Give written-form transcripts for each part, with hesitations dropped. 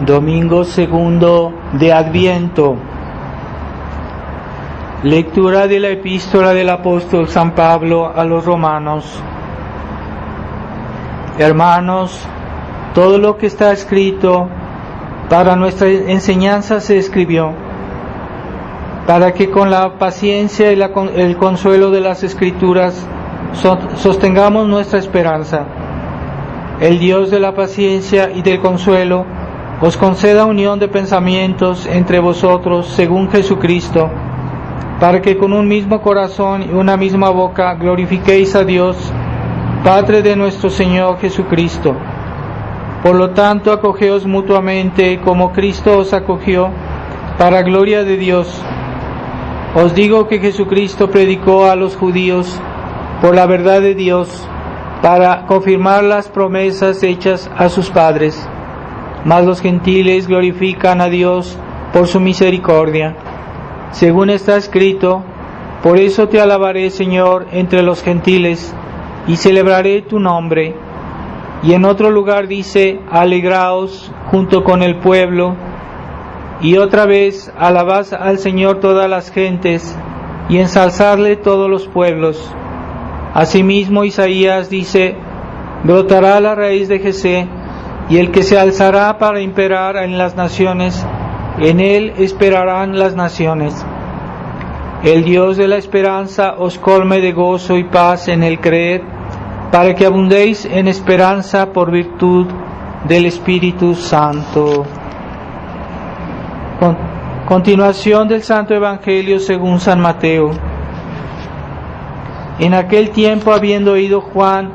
Domingo segundo de Adviento. Lectura de la epístola del apóstol San Pablo a los romanos. Hermanos, todo lo que está escrito para nuestra enseñanza se escribió, para que con la paciencia y el consuelo de las Escrituras sostengamos nuestra esperanza. El Dios de la paciencia y del consuelo os conceda unión de pensamientos entre vosotros según Jesucristo, para que con un mismo corazón y una misma boca glorifiquéis a Dios, Padre de nuestro Señor Jesucristo. Por lo tanto, acogeos mutuamente como Cristo os acogió, para gloria de Dios. Os digo que Jesucristo predicó a los judíos por la verdad de Dios, para confirmar las promesas hechas a sus padres. Mas los gentiles glorifican a Dios por su misericordia. Según está escrito: por eso te alabaré, Señor, entre los gentiles, y celebraré tu nombre. Y en otro lugar dice: alegraos junto con el pueblo. Y otra vez: alabad al Señor todas las gentes, y ensalzadle todos los pueblos. Asimismo Isaías dice: brotará la raíz de Jesé, y el que se alzará para imperar en las naciones, en él esperarán las naciones. El Dios de la esperanza os colme de gozo y paz en el creer, para que abundéis en esperanza por virtud del Espíritu Santo. Continuación del Santo Evangelio según San Mateo. En aquel tiempo, habiendo oído Juan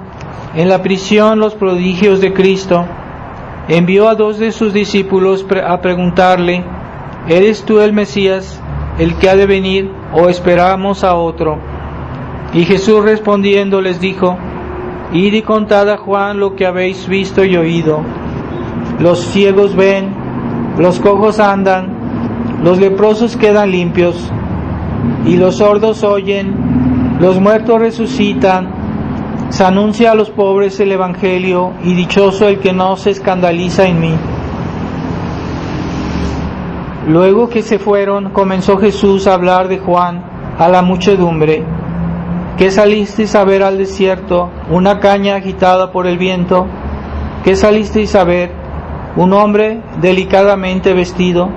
en la prisión los prodigios de Cristo, envió a 2 de sus discípulos a preguntarle: ¿eres tú el Mesías, el que ha de venir, o esperamos a otro? Y Jesús respondiendo les dijo: id y contad a Juan lo que habéis visto y oído. Los ciegos ven, los cojos andan, los leprosos quedan limpios, y los sordos oyen, los muertos resucitan. Se anuncia a los pobres el Evangelio, y dichoso el que no se escandaliza en mí. Luego que se fueron, comenzó Jesús a hablar de Juan a la muchedumbre: ¿qué salisteis a ver al desierto? ¿Una caña agitada por el viento? ¿Qué salisteis a ver? ¿Un hombre delicadamente vestido?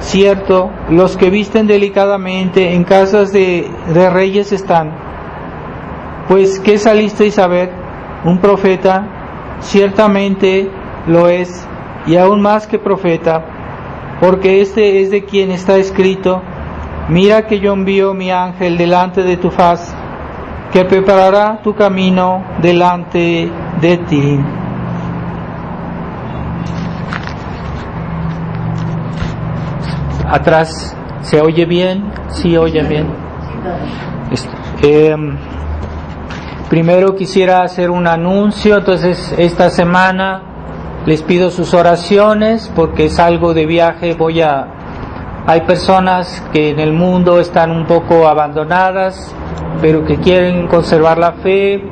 Cierto, los que visten delicadamente en casas de reyes están. Pues, ¿qué salisteis a ver? ¿Un profeta? Ciertamente lo es, y aún más que profeta, porque este es de quien está escrito: mira que yo envío mi ángel delante de tu faz, que preparará tu camino delante de ti. Atrás, ¿se oye bien? Sí, oye bien. Primero quisiera hacer un anuncio. Entonces, esta semana les pido sus oraciones porque salgo de viaje. Hay personas que en el mundo están un poco abandonadas, pero que quieren conservar la fe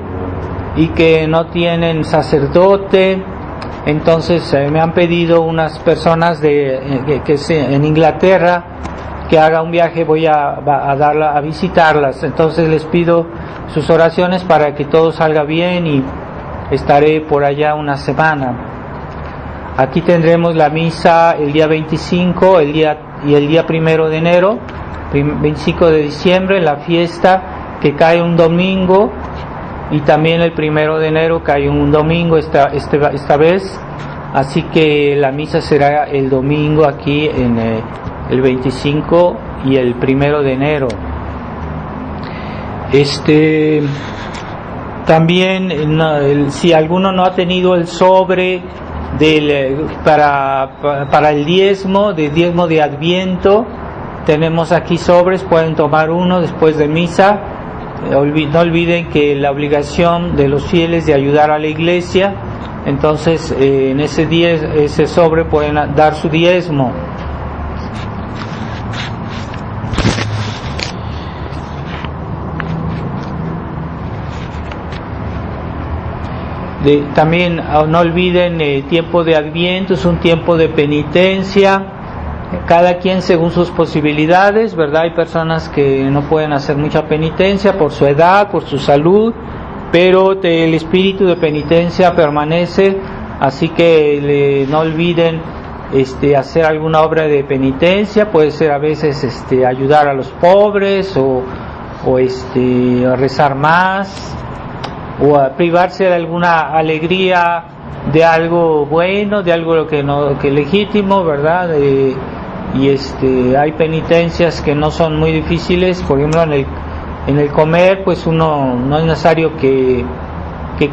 y que no tienen sacerdote. Entonces me han pedido unas personas en Inglaterra que haga un viaje. Voy a visitarlas. Entonces les pido sus oraciones para que todo salga bien, y estaré por allá una semana. Aquí tendremos la misa el día 25 el día 1 de enero, 25 de diciembre, la fiesta que cae un domingo, y también el 1 de enero cae un domingo esta vez. Así que la misa será el domingo aquí en el 25 y el 1 de enero. También, si alguno no ha tenido el sobre para el diezmo de Adviento, tenemos aquí sobres, pueden tomar uno después de misa. No olviden que la obligación de los fieles de ayudar a la iglesia. Entonces, en ese sobre pueden dar su diezmo. También no olviden el tiempo de Adviento, es un tiempo de penitencia, cada quien según sus posibilidades, ¿verdad? Hay personas que no pueden hacer mucha penitencia por su edad, por su salud, pero el espíritu de penitencia permanece, así que no olviden hacer alguna obra de penitencia. Puede ser a veces ayudar a los pobres o rezar más, o a privarse de alguna alegría, de algo bueno, de algo que legítimo, ¿verdad? Hay penitencias que no son muy difíciles. Por ejemplo, en el comer, pues uno no es necesario que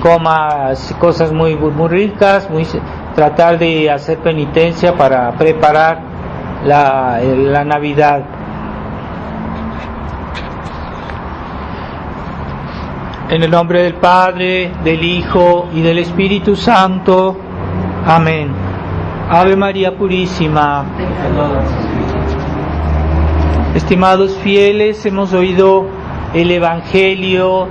coma cosas muy ricas, tratar de hacer penitencia para preparar la Navidad. En el nombre del Padre, del Hijo y del Espíritu Santo. Amén. Ave María Purísima. Estimados fieles, hemos oído el Evangelio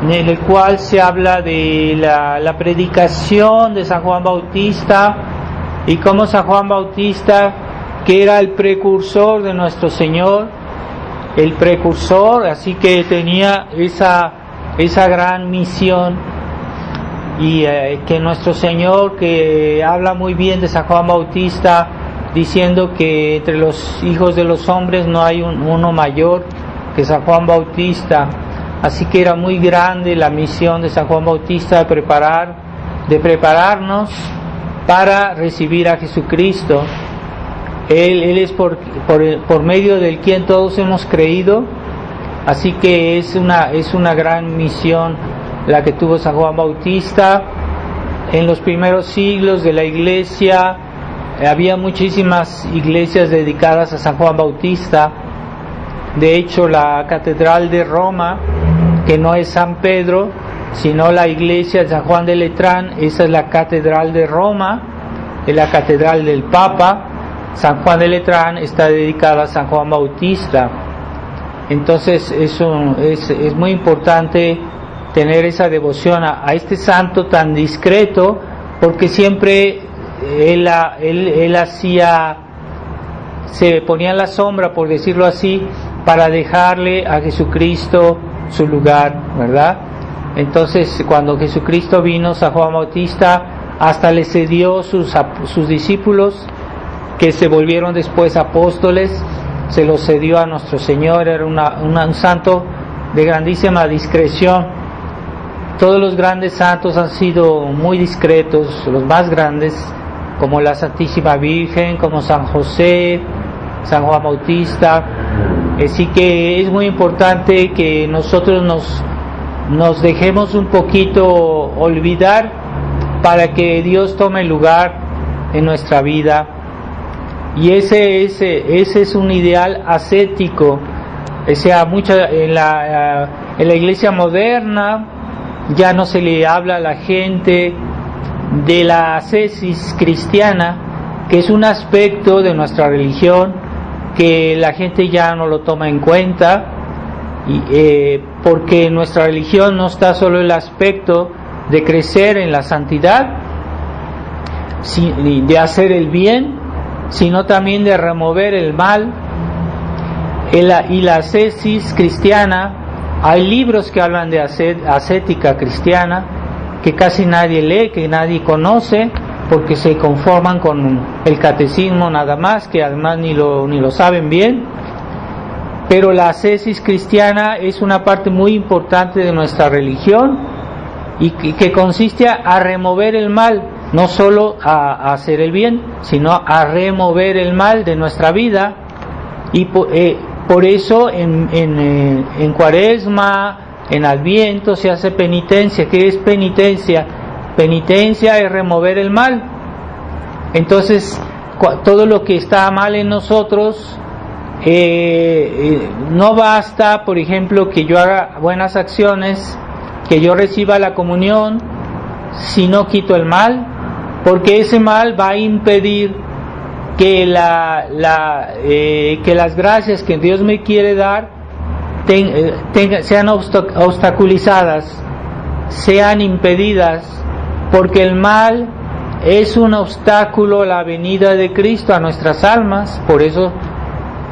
en el cual se habla de la predicación de San Juan Bautista, y cómo San Juan Bautista, que era el precursor de nuestro Señor, el precursor, así que tenía esa gran misión, y que nuestro Señor, que habla muy bien de San Juan Bautista, diciendo que entre los hijos de los hombres no hay uno mayor que San Juan Bautista. Así que era muy grande la misión de San Juan Bautista de prepararnos para recibir a Jesucristo. Él es por medio del quien todos hemos creído. Así que es una gran misión la que tuvo San Juan Bautista. En los primeros siglos de la Iglesia había muchísimas iglesias dedicadas a San Juan Bautista. De hecho, la Catedral de Roma, que no es San Pedro, sino la iglesia de San Juan de Letrán, esa es la Catedral de Roma, es la Catedral del Papa. San Juan de Letrán está dedicada a San Juan Bautista. Entonces es muy importante tener esa devoción a este santo tan discreto, porque siempre él se ponía en la sombra, por decirlo así, para dejarle a Jesucristo su lugar, ¿verdad? Entonces, cuando Jesucristo vino, San Juan Bautista hasta le cedió sus discípulos, que se volvieron después apóstoles, se los cedió a nuestro Señor. Era un santo de grandísima discreción. Todos los grandes santos han sido muy discretos, los más grandes, como la Santísima Virgen, como San José, San Juan Bautista. Así que es muy importante que nosotros nos dejemos un poquito olvidar para que Dios tome lugar en nuestra vida. Y ese es un ideal ascético. O sea, en la iglesia moderna ya no se le habla a la gente de la ascesis cristiana, que es un aspecto de nuestra religión que la gente ya no lo toma en cuenta, porque nuestra religión no está solo el aspecto de crecer en la santidad, de hacer el bien, sino también de remover el mal. Y la ascesis cristiana, hay libros que hablan de ascética cristiana que casi nadie lee, que nadie conoce, porque se conforman con el catecismo nada más, que además ni lo saben bien. Pero la ascesis cristiana es una parte muy importante de nuestra religión, y que consiste a remover el mal, no solo a hacer el bien, sino a remover el mal de nuestra vida. Y por eso en Cuaresma, en Adviento se hace penitencia. ¿Qué es penitencia? Penitencia es remover el mal. Entonces, todo lo que está mal en nosotros, no basta, por ejemplo, que yo haga buenas acciones, que yo reciba la comunión, si no quito el mal, porque ese mal va a impedir que las gracias que Dios me quiere dar sean obstaculizadas, sean impedidas, porque el mal es un obstáculo a la venida de Cristo a nuestras almas. Por eso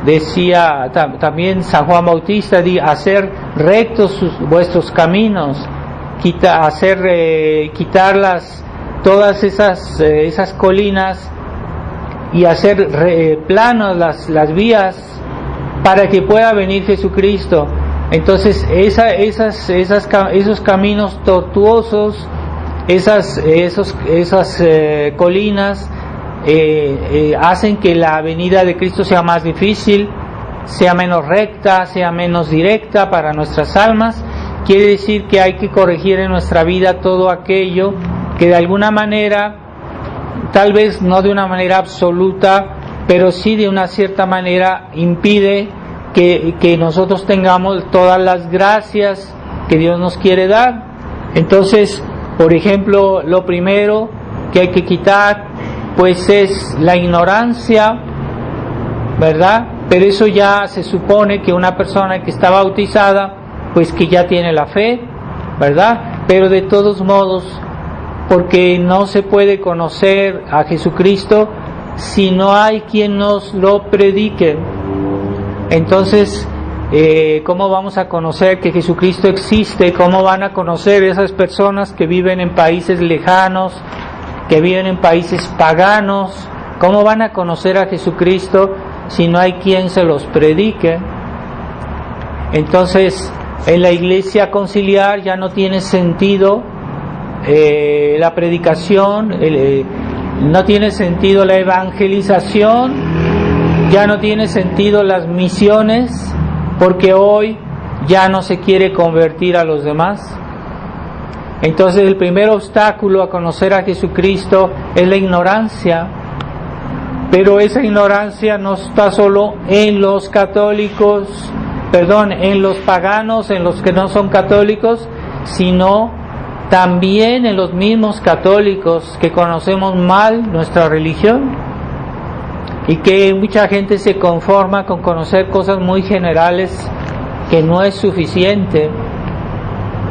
decía también San Juan Bautista, hacer rectos vuestros caminos, quitar todas esas colinas y hacer planas las vías para que pueda venir Jesucristo. Entonces esos caminos tortuosos, esas colinas hacen que la venida de Cristo sea más difícil, sea menos recta, sea menos directa para nuestras almas. Quiere decir que hay que corregir en nuestra vida todo aquello que de alguna manera, tal vez no de una manera absoluta, pero sí de una cierta manera impide que nosotros tengamos todas las gracias que Dios nos quiere dar. Entonces, por ejemplo, lo primero que hay que quitar pues es la ignorancia, ¿verdad? Pero eso ya se supone que una persona que está bautizada pues que ya tiene la fe, ¿verdad? Pero de todos modos, porque no se puede conocer a Jesucristo si no hay quien nos lo predique. Entonces, ¿cómo vamos a conocer que Jesucristo existe? ¿Cómo van a conocer esas personas que viven en países lejanos, que viven en países paganos? ¿Cómo van a conocer a Jesucristo si no hay quien se los predique? Entonces, en la iglesia conciliar ya no tiene sentido la predicación, no tiene sentido la evangelización, ya no tiene sentido las misiones, porque hoy ya no se quiere convertir a los demás. Entonces el primer obstáculo a conocer a Jesucristo es la ignorancia, pero esa ignorancia no está solo en los católicos, en los paganos, en los que no son católicos, sino también en los mismos católicos que conocemos mal nuestra religión y que mucha gente se conforma con conocer cosas muy generales que no es suficiente.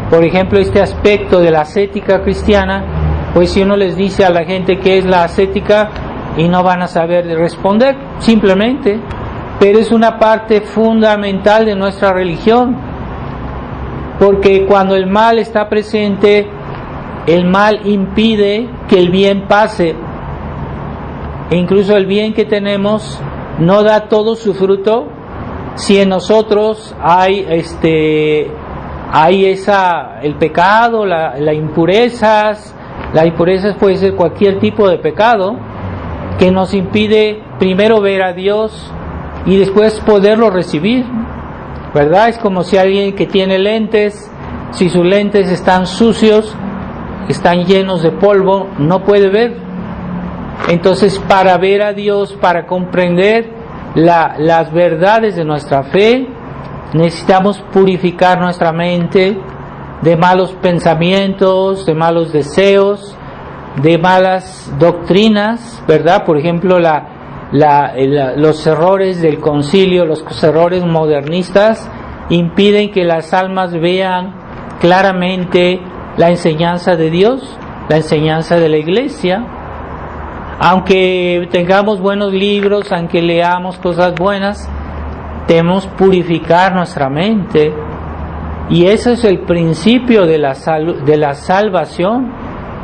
Por ejemplo, este aspecto de la ascética cristiana, pues si uno les dice a la gente qué es la ascética y no van a saber responder simplemente, pero es una parte fundamental de nuestra religión, porque cuando el mal está presente, el mal impide que el bien pase, e incluso el bien que tenemos no da todo su fruto si en nosotros hay el pecado, las impurezas. La impureza puede ser cualquier tipo de pecado que nos impide primero ver a Dios y después poderlo recibir, ¿verdad? Es como si alguien que tiene lentes, si sus lentes están sucios, están llenos de polvo, no puede ver. Entonces, para ver a Dios, para comprender las verdades de nuestra fe, necesitamos purificar nuestra mente de malos pensamientos, de malos deseos, de malas doctrinas, ¿verdad? Por ejemplo, los errores del concilio, los errores modernistas impiden que las almas vean claramente la enseñanza de Dios, la enseñanza de la iglesia. Aunque tengamos buenos libros, aunque leamos cosas buenas, debemos purificar nuestra mente, y ese es el principio de la salvación,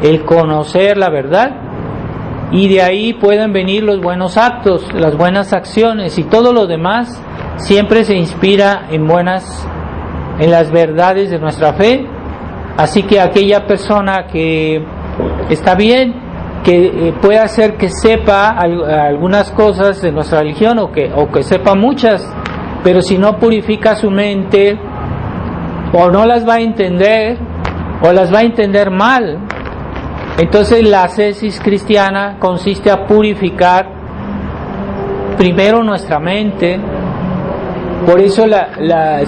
el conocer la verdad, y de ahí pueden venir los buenos actos, las buenas acciones, y todo lo demás siempre se inspira en las verdades de nuestra fe. Así que aquella persona que está bien, que puede hacer que sepa algunas cosas de nuestra religión o que sepa muchas, pero si no purifica su mente, o no las va a entender o las va a entender mal. Entonces la ascesis cristiana consiste a purificar primero nuestra mente. Por eso la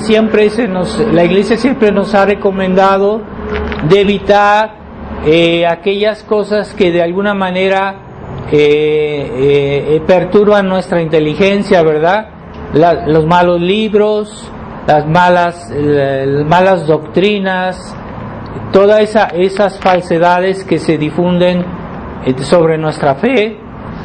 iglesia siempre nos ha recomendado de evitar aquellas cosas que de alguna manera perturban nuestra inteligencia, ¿verdad? Los malos libros, las malas doctrinas, todas esas falsedades que se difunden sobre nuestra fe,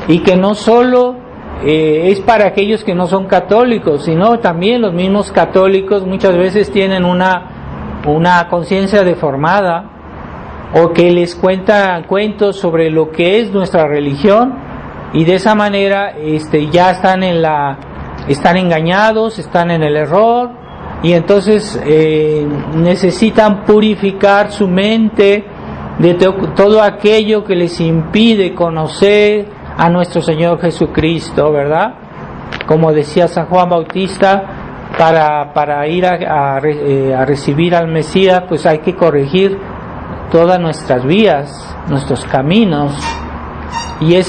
y que no solo es para aquellos que no son católicos, sino también los mismos católicos muchas veces tienen una conciencia deformada, o que les cuentan cuentos sobre lo que es nuestra religión, y de esa manera ya están engañados, están en el error, y entonces necesitan purificar su mente de todo aquello que les impide conocer a nuestro Señor Jesucristo, ¿verdad? Como decía San Juan Bautista, para ir a recibir al Mesías, pues hay que corregir todas nuestras vías, nuestros caminos, y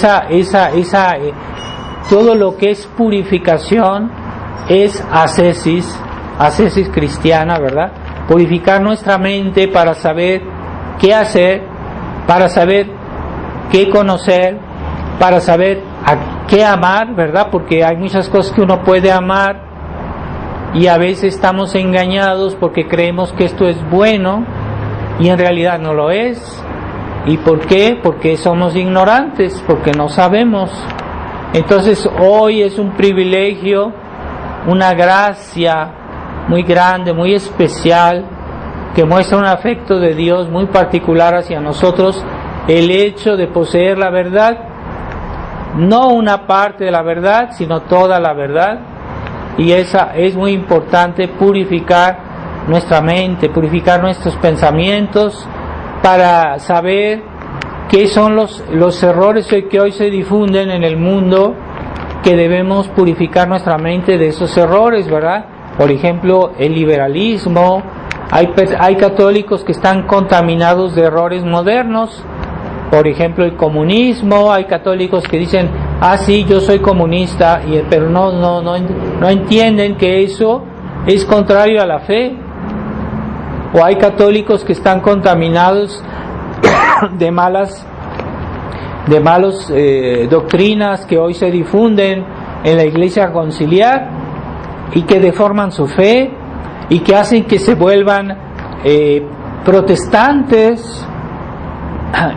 todo lo que es purificación es ascesis cristiana, ¿verdad? Purificar nuestra mente para saber qué hacer, para saber qué conocer, para saber a qué amar, ¿verdad? Porque hay muchas cosas que uno puede amar y a veces estamos engañados porque creemos que esto es bueno y en realidad no lo es. ¿Y por qué? Porque somos ignorantes, porque no sabemos. Entonces hoy es un privilegio, una gracia muy grande, muy especial, que muestra un afecto de Dios muy particular hacia nosotros, el hecho de poseer la verdad, no una parte de la verdad, sino toda la verdad. Y esa es muy importante, purificar nuestra mente, purificar nuestros pensamientos, para saber qué son los errores que hoy se difunden en el mundo, que debemos purificar nuestra mente de esos errores, ¿verdad? Por ejemplo, el liberalismo. Hay católicos que están contaminados de errores modernos. Por ejemplo, el comunismo. Hay católicos que dicen, sí, yo soy comunista, pero no entienden que eso es contrario a la fe. O hay católicos que están contaminados de malas doctrinas que hoy se difunden en la Iglesia conciliar, y que deforman su fe y que hacen que se vuelvan protestantes,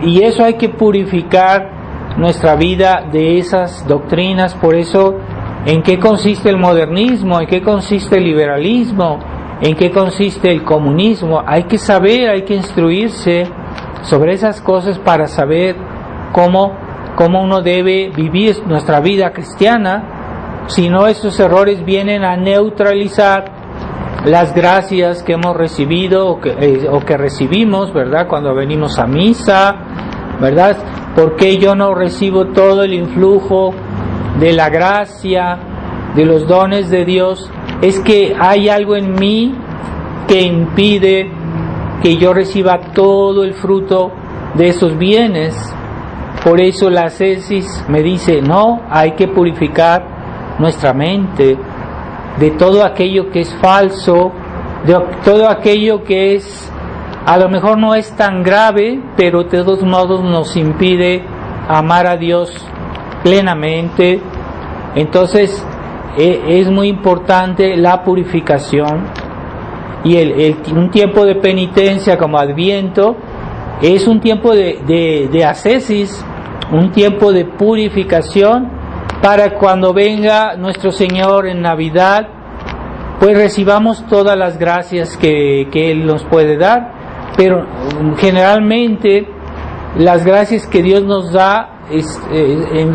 y eso hay que purificar nuestra vida de esas doctrinas. Por eso, ¿en qué consiste el modernismo? ¿En qué consiste el liberalismo? ¿En qué consiste el comunismo? Hay que saber, hay que instruirse sobre esas cosas para saber cómo uno debe vivir nuestra vida cristiana. Si no, esos errores vienen a neutralizar las gracias que hemos recibido o que recibimos, ¿verdad? Cuando venimos a misa, ¿verdad? ¿Por qué yo no recibo todo el influjo de la gracia, de los dones de Dios? Es que hay algo en mí que impide que yo reciba todo el fruto de esos bienes. Por eso la ascesis me dice, no, hay que purificar nuestra mente de todo aquello que es falso, de todo aquello que a lo mejor no es tan grave, pero de todos modos nos impide amar a Dios plenamente. Entonces es muy importante la purificación, y un tiempo de penitencia como Adviento es un tiempo de ascesis, un tiempo de purificación, para cuando venga nuestro Señor en Navidad, pues recibamos todas las gracias que Él nos puede dar. Pero generalmente las gracias que Dios nos da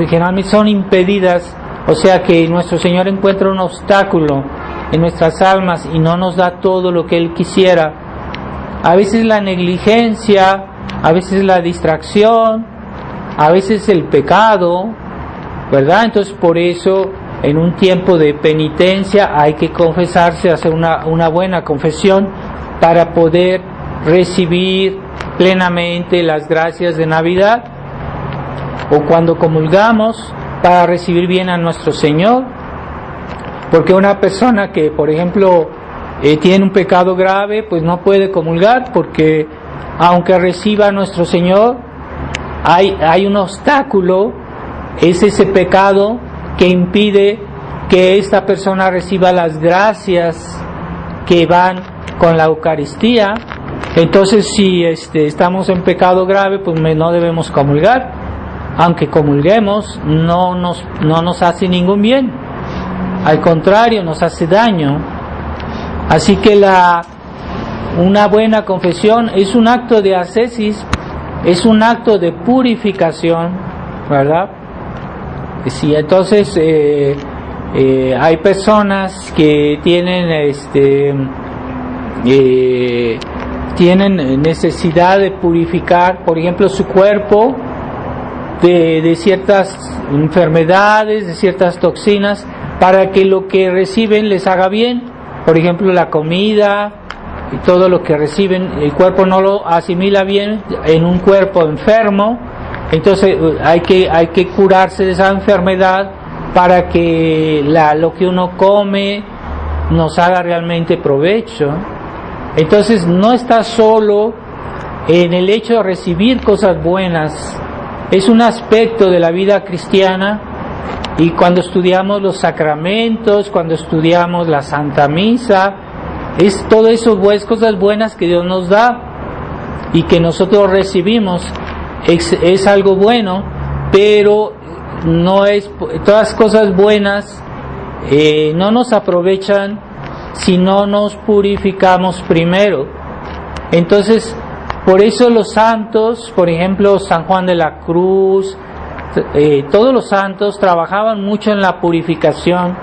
generalmente son impedidas, o sea que nuestro Señor encuentra un obstáculo en nuestras almas y no nos da todo lo que Él quisiera. A veces la negligencia, a veces la distracción, a veces el pecado, ¿verdad? Entonces por eso en un tiempo de penitencia hay que confesarse, hacer una buena confesión para poder recibir plenamente las gracias de Navidad, o cuando comulgamos para recibir bien a nuestro Señor. Porque una persona que, por ejemplo, tiene un pecado grave, pues no puede comulgar, porque aunque reciba a nuestro Señor, hay un obstáculo, es ese pecado que impide que esta persona reciba las gracias que van con la Eucaristía. Entonces, si estamos en pecado grave, pues no debemos comulgar. Aunque comulguemos, no nos hace ningún bien. Al contrario, nos hace daño. Así que una buena confesión es un acto de ascesis, es un acto de purificación, ¿verdad? Sí, entonces hay personas que tienen necesidad de purificar, por ejemplo, su cuerpo de ciertas enfermedades, de ciertas toxinas, para que lo que reciben les haga bien. Por ejemplo, la comida y todo lo que reciben, el cuerpo no lo asimila bien en un cuerpo enfermo. Entonces hay que curarse de esa enfermedad para que lo que uno come nos haga realmente provecho. Entonces no está solo en el hecho de recibir cosas buenas, es un aspecto de la vida cristiana. Y cuando estudiamos los sacramentos, cuando estudiamos la Santa Misa, es todo eso, cosas buenas que Dios nos da y que nosotros recibimos. Es algo bueno, pero no es, todas cosas buenas no nos aprovechan si no nos purificamos primero. Entonces, por eso los santos, por ejemplo, San Juan de la Cruz, todos los santos trabajaban mucho en la purificación,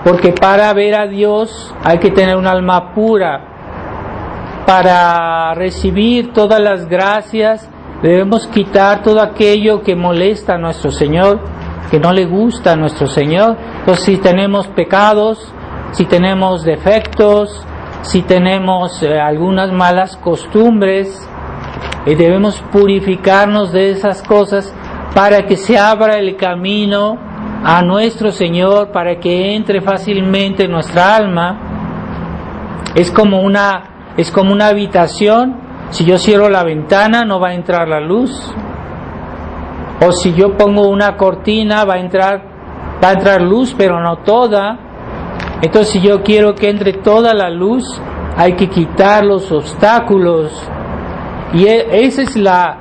porque para ver a Dios hay que tener un alma pura. Para recibir todas las gracias debemos quitar todo aquello que molesta a nuestro Señor, que no le gusta a nuestro Señor. Entonces, si tenemos pecados, si tenemos defectos, si tenemos algunas malas costumbres, debemos purificarnos de esas cosas para que se abra el camino a nuestro Señor, para que entre fácilmente en nuestra alma. Es como una habitación. Si yo cierro la ventana, no va a entrar la luz. O si yo pongo una cortina, va a entrar luz, pero no toda. Entonces, si yo quiero que entre toda la luz, hay que quitar los obstáculos. Y esa es la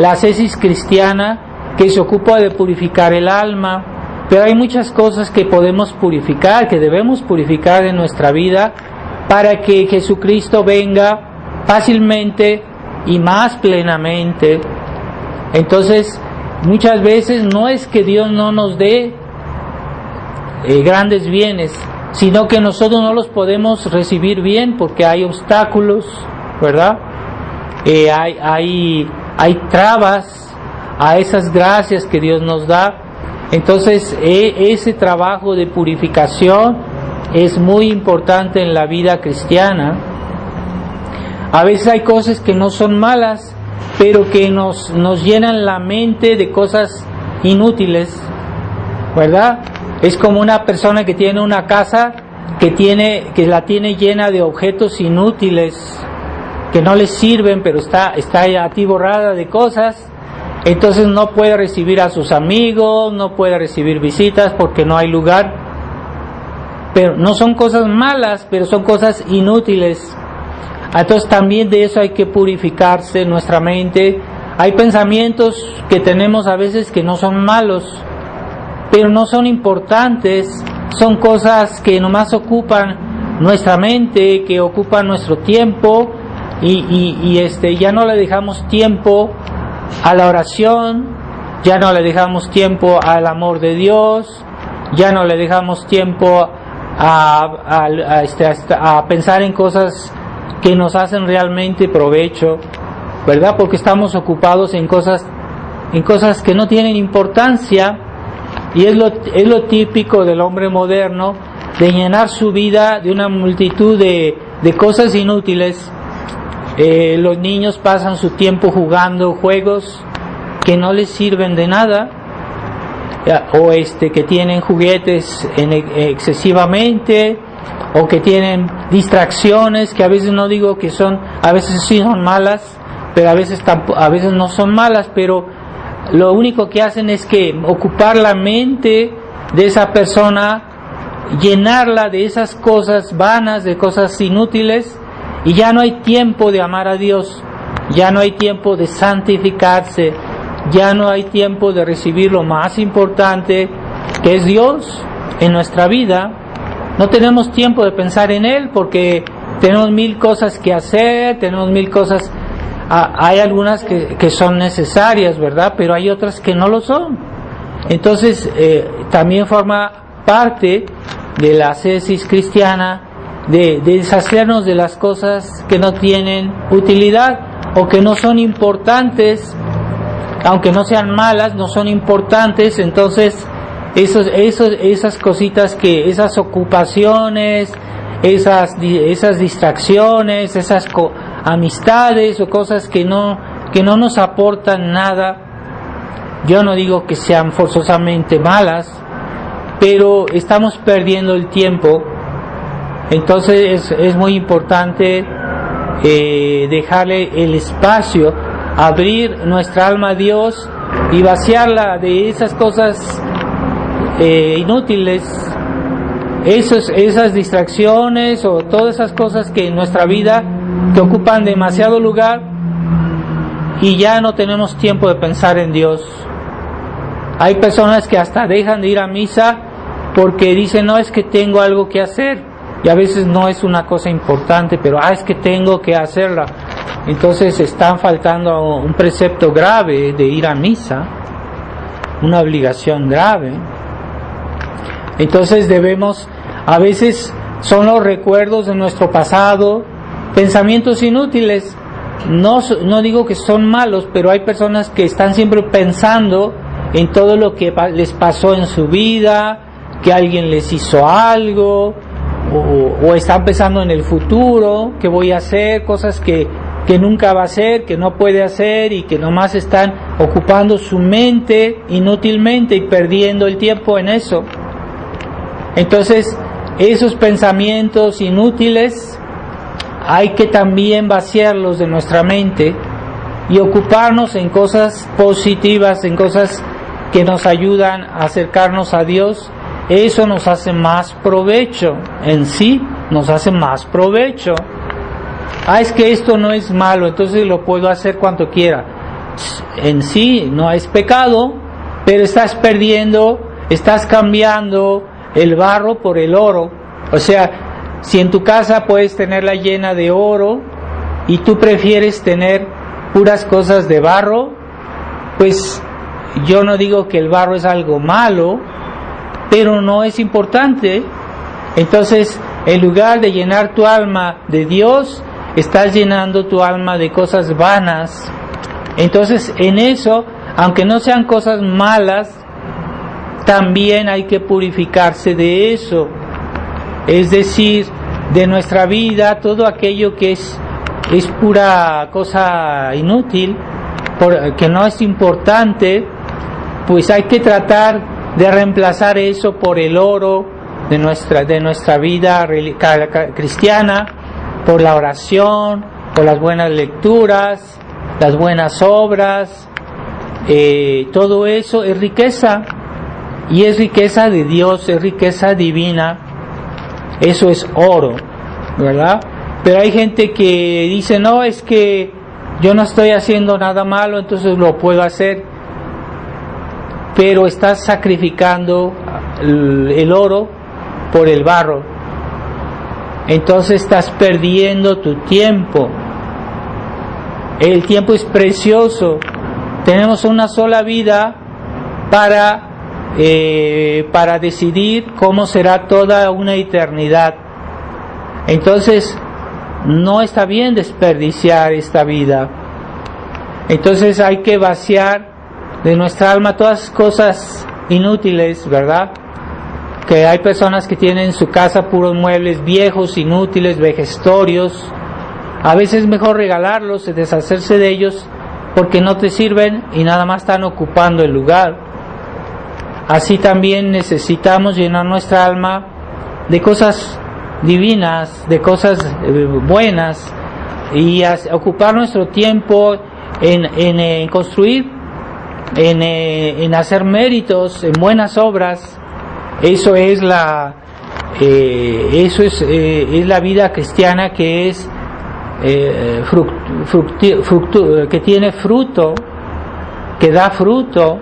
ascesis cristiana, que se ocupa de purificar el alma. Pero hay muchas cosas que podemos purificar, que debemos purificar en nuestra vida, para que Jesucristo venga fácilmente y más plenamente. Entonces, muchas veces no es que Dios no nos dé grandes bienes, sino que nosotros no los podemos recibir bien porque hay obstáculos, ¿verdad? Hay trabas a esas gracias que Dios nos da. Entonces, ese trabajo de purificación es muy importante en la vida cristiana. A veces hay cosas que no son malas, pero que nos llenan la mente de cosas inútiles, ¿verdad? Es como una persona que tiene una casa que la tiene llena de objetos inútiles que no le sirven, pero está atiborrada de cosas. Entonces no puede recibir a sus amigos, no puede recibir visitas porque no hay lugar. Pero no son cosas malas, pero son cosas inútiles. Entonces también de eso hay que purificarse nuestra mente. Hay pensamientos que tenemos a veces que no son malos, pero no son importantes. Son cosas que nomás ocupan nuestra mente, que ocupan nuestro tiempo, y ya no le dejamos tiempo a la oración, ya no le dejamos tiempo al amor de Dios, ya no le dejamos tiempo a pensar en cosas que nos hacen realmente provecho, ¿verdad? Porque estamos ocupados en cosas que no tienen importancia. Y es lo típico del hombre moderno, de llenar su vida de una multitud de cosas inútiles. Los niños pasan su tiempo jugando juegos que no les sirven de nada, o que tienen juguetes excesivamente, o que tienen distracciones que a veces no digo que a veces sí son malas, pero a veces no son malas, pero lo único que hacen es que ocupar la mente de esa persona, llenarla de esas cosas vanas, de cosas inútiles, y ya no hay tiempo de amar a Dios, ya no hay tiempo de santificarse, ya no hay tiempo de recibir lo más importante, que es Dios en nuestra vida. No tenemos tiempo de pensar en Él porque tenemos mil cosas que hacer, tenemos mil cosas. Hay algunas que son necesarias, ¿verdad? Pero hay otras que no lo son. Entonces, también forma parte de la ascesis cristiana de deshacernos de las cosas que no tienen utilidad o que no son importantes, aunque no sean malas, no son importantes. Entonces, esas cositas esas ocupaciones, esas distracciones, esas amistades o cosas que no nos aportan nada, yo no digo que sean forzosamente malas, pero estamos perdiendo el tiempo. Entonces es muy importante dejarle el espacio, abrir nuestra alma a Dios y vaciarla de esas cosas inútiles, esas distracciones o todas esas cosas que en nuestra vida que ocupan demasiado lugar y ya no tenemos tiempo de pensar en Dios. Hay personas que hasta dejan de ir a misa porque dicen, no, es que tengo algo que hacer, y a veces no es una cosa importante, pero es que tengo que hacerla. Entonces están faltando a un precepto grave de ir a misa, una obligación grave. Entonces a veces son los recuerdos de nuestro pasado, pensamientos inútiles. No digo que son malos, pero hay personas que están siempre pensando en todo lo que les pasó en su vida, que alguien les hizo algo, o están pensando en el futuro, que voy a hacer, cosas que nunca va a hacer, que no puede hacer, y que nomás están ocupando su mente inútilmente y perdiendo el tiempo en eso. Entonces, esos pensamientos inútiles hay que también vaciarlos de nuestra mente y ocuparnos en cosas positivas, en cosas que nos ayudan a acercarnos a Dios. Eso nos hace más provecho, en sí nos hace más provecho. Es que esto no es malo, entonces lo puedo hacer cuanto quiera. En sí no es pecado, pero estás cambiando el barro por el oro. O sea, si en tu casa puedes tenerla llena de oro y tú prefieres tener puras cosas de barro, pues yo no digo que el barro es algo malo, pero no es importante. Entonces, en lugar de llenar tu alma de Dios, estás llenando tu alma de cosas vanas. Entonces, en eso, aunque no sean cosas malas, también hay que purificarse de eso. Es decir, de nuestra vida, todo aquello que es pura cosa inútil, que no es importante, pues hay que tratar de reemplazar eso por el oro de nuestra vida cristiana, por la oración, por las buenas lecturas, las buenas obras. Todo eso es riqueza, y es riqueza de Dios, es riqueza divina. Eso es oro, ¿verdad? Pero hay gente que dice, no, es que yo no estoy haciendo nada malo, entonces lo puedo hacer. Pero estás sacrificando el oro por el barro. Entonces estás perdiendo tu tiempo. El tiempo es precioso. Tenemos una sola vida para decidir cómo será toda una eternidad. Entonces no está bien desperdiciar esta vida. Entonces hay que vaciar de nuestra alma todas las cosas inútiles, ¿verdad? Que hay personas que tienen en su casa puros muebles viejos, inútiles, vejestorios. A veces es mejor regalarlos y deshacerse de ellos, porque no te sirven y nada más están ocupando el lugar. Así también necesitamos llenar nuestra alma de cosas divinas, de cosas buenas, y ocupar nuestro tiempo en construir, en hacer méritos, en buenas obras. Eso es la vida cristiana, que es que tiene fruto, que da fruto,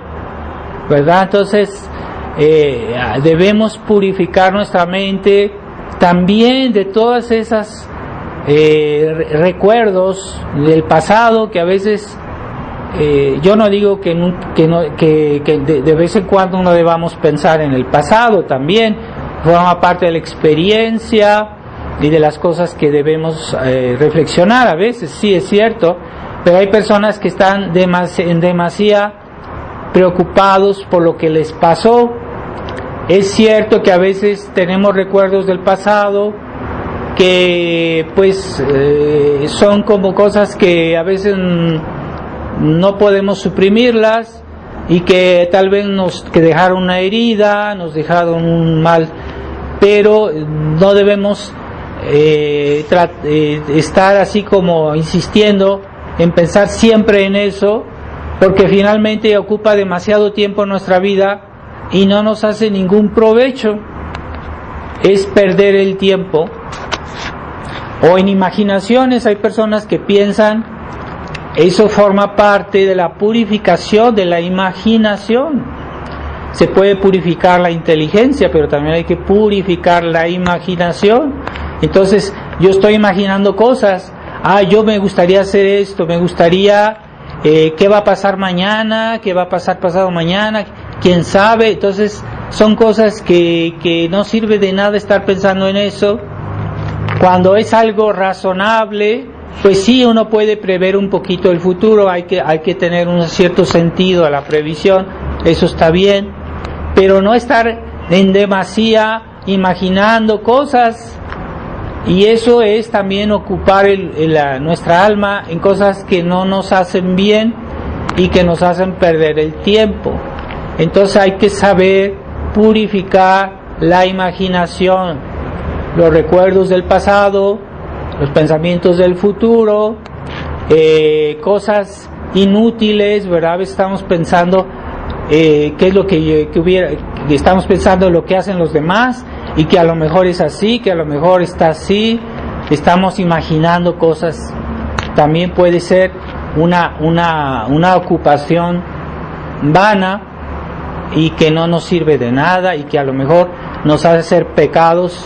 ¿verdad? Entonces debemos purificar nuestra mente también de todas esas recuerdos del pasado que a veces yo no digo que de vez en cuando no debamos pensar en el pasado, también forma parte de la experiencia y de las cosas que debemos reflexionar. A veces sí es cierto, pero hay personas que están demasiado preocupados por lo que les pasó. Es cierto que a veces tenemos recuerdos del pasado que pues son como cosas que a veces no podemos suprimirlas y que tal vez que dejaron una herida, nos dejaron un mal, pero no debemos estar así como insistiendo en pensar siempre en eso, porque finalmente ocupa demasiado tiempo en nuestra vida y no nos hace ningún provecho. Es perder el tiempo. O en imaginaciones hay personas que piensan, eso forma parte de la purificación de la imaginación. Se puede purificar la inteligencia, pero también hay que purificar la imaginación. Entonces yo estoy imaginando cosas, yo me gustaría hacer esto, me gustaría qué va a pasar mañana, qué va a pasar pasado mañana, quién sabe. Entonces son cosas que no sirve de nada estar pensando en eso. Cuando es algo razonable, pues sí, uno puede prever un poquito el futuro, hay que tener un cierto sentido a la previsión, eso está bien, pero no estar en demasía imaginando cosas. Y eso es también ocupar nuestra alma en cosas que no nos hacen bien y que nos hacen perder el tiempo. Entonces hay que saber purificar la imaginación, los recuerdos del pasado, los pensamientos del futuro, cosas inútiles, ¿verdad? A veces estamos pensando qué es lo que estamos pensando en lo que hacen los demás, y que a lo mejor es así, que a lo mejor está así, estamos imaginando cosas. También puede ser una ocupación vana y que no nos sirve de nada y que a lo mejor nos hace ser pecados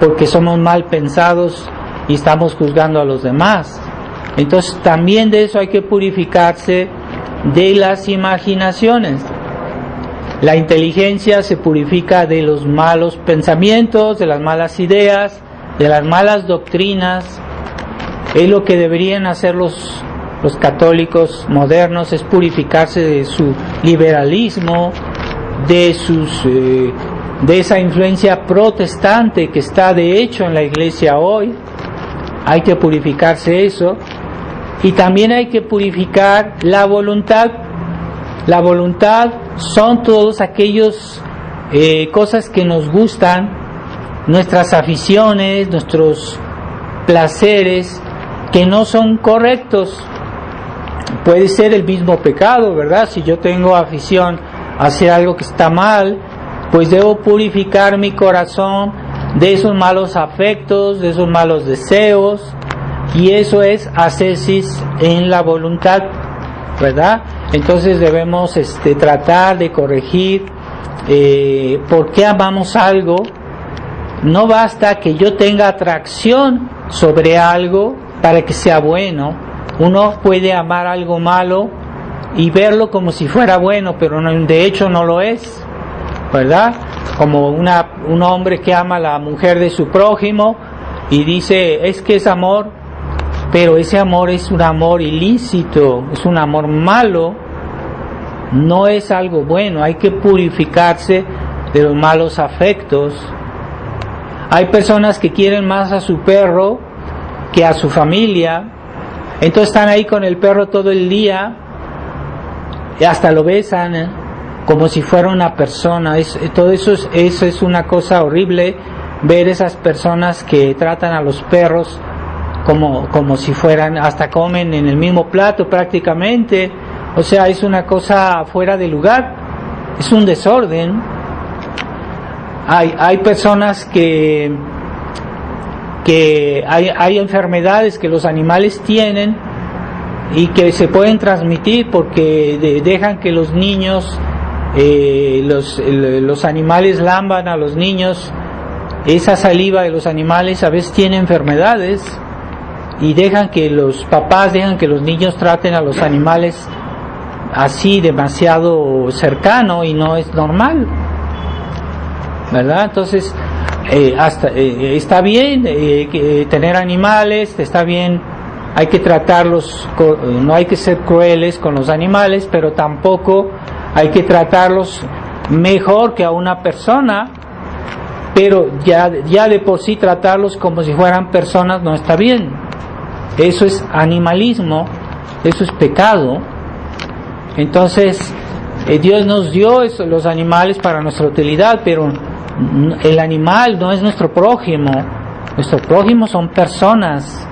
porque somos mal pensados y estamos juzgando a los demás. Entonces también de eso hay que purificarse, de las imaginaciones. La inteligencia se purifica de los malos pensamientos, de las malas ideas, de las malas doctrinas. Es lo que deberían hacer los católicos modernos, es purificarse de su liberalismo, de esa influencia protestante que está de hecho en la iglesia hoy. Hay que purificarse eso. Y también hay que purificar la voluntad. La voluntad son todos aquellos cosas que nos gustan, nuestras aficiones, nuestros placeres, que no son correctos. Puede ser el mismo pecado, ¿verdad? Si yo tengo afición a hacer algo que está mal, pues debo purificar mi corazón de esos malos afectos, de esos malos deseos, y eso es ascesis en la voluntad, ¿verdad? Entonces debemos tratar de corregir por qué amamos algo. No basta que yo tenga atracción sobre algo para que sea bueno. Uno puede amar algo malo y verlo como si fuera bueno, pero de hecho no lo es, ¿verdad? Como un hombre que ama a la mujer de su prójimo y dice, es que es amor, pero ese amor es un amor ilícito, es un amor malo, no es algo bueno. Hay que purificarse de los malos afectos. Hay personas que quieren más a su perro que a su familia, entonces están ahí con el perro todo el día y hasta lo besan como si fuera una persona. Todo eso es una cosa horrible, ver esas personas que tratan a los perros como si fueran, hasta comen en el mismo plato prácticamente. O sea, es una cosa fuera de lugar, es un desorden. Hay personas que que hay enfermedades que los animales tienen y que se pueden transmitir porque dejan que los niños, los animales lamban a los niños. Esa saliva de los animales a veces tiene enfermedades y dejan que los papás dejan que los niños traten a los animales así demasiado cercano, y no es normal, ¿verdad? Entonces está bien tener animales, está bien, hay que tratarlos, no hay que ser crueles con los animales, pero tampoco hay que tratarlos mejor que a una persona. Pero ya de por sí tratarlos como si fueran personas no está bien. Eso es animalismo, eso es pecado. Entonces Dios nos dio los animales para nuestra utilidad, pero el animal no es nuestro prójimo. Nuestro prójimo son personas,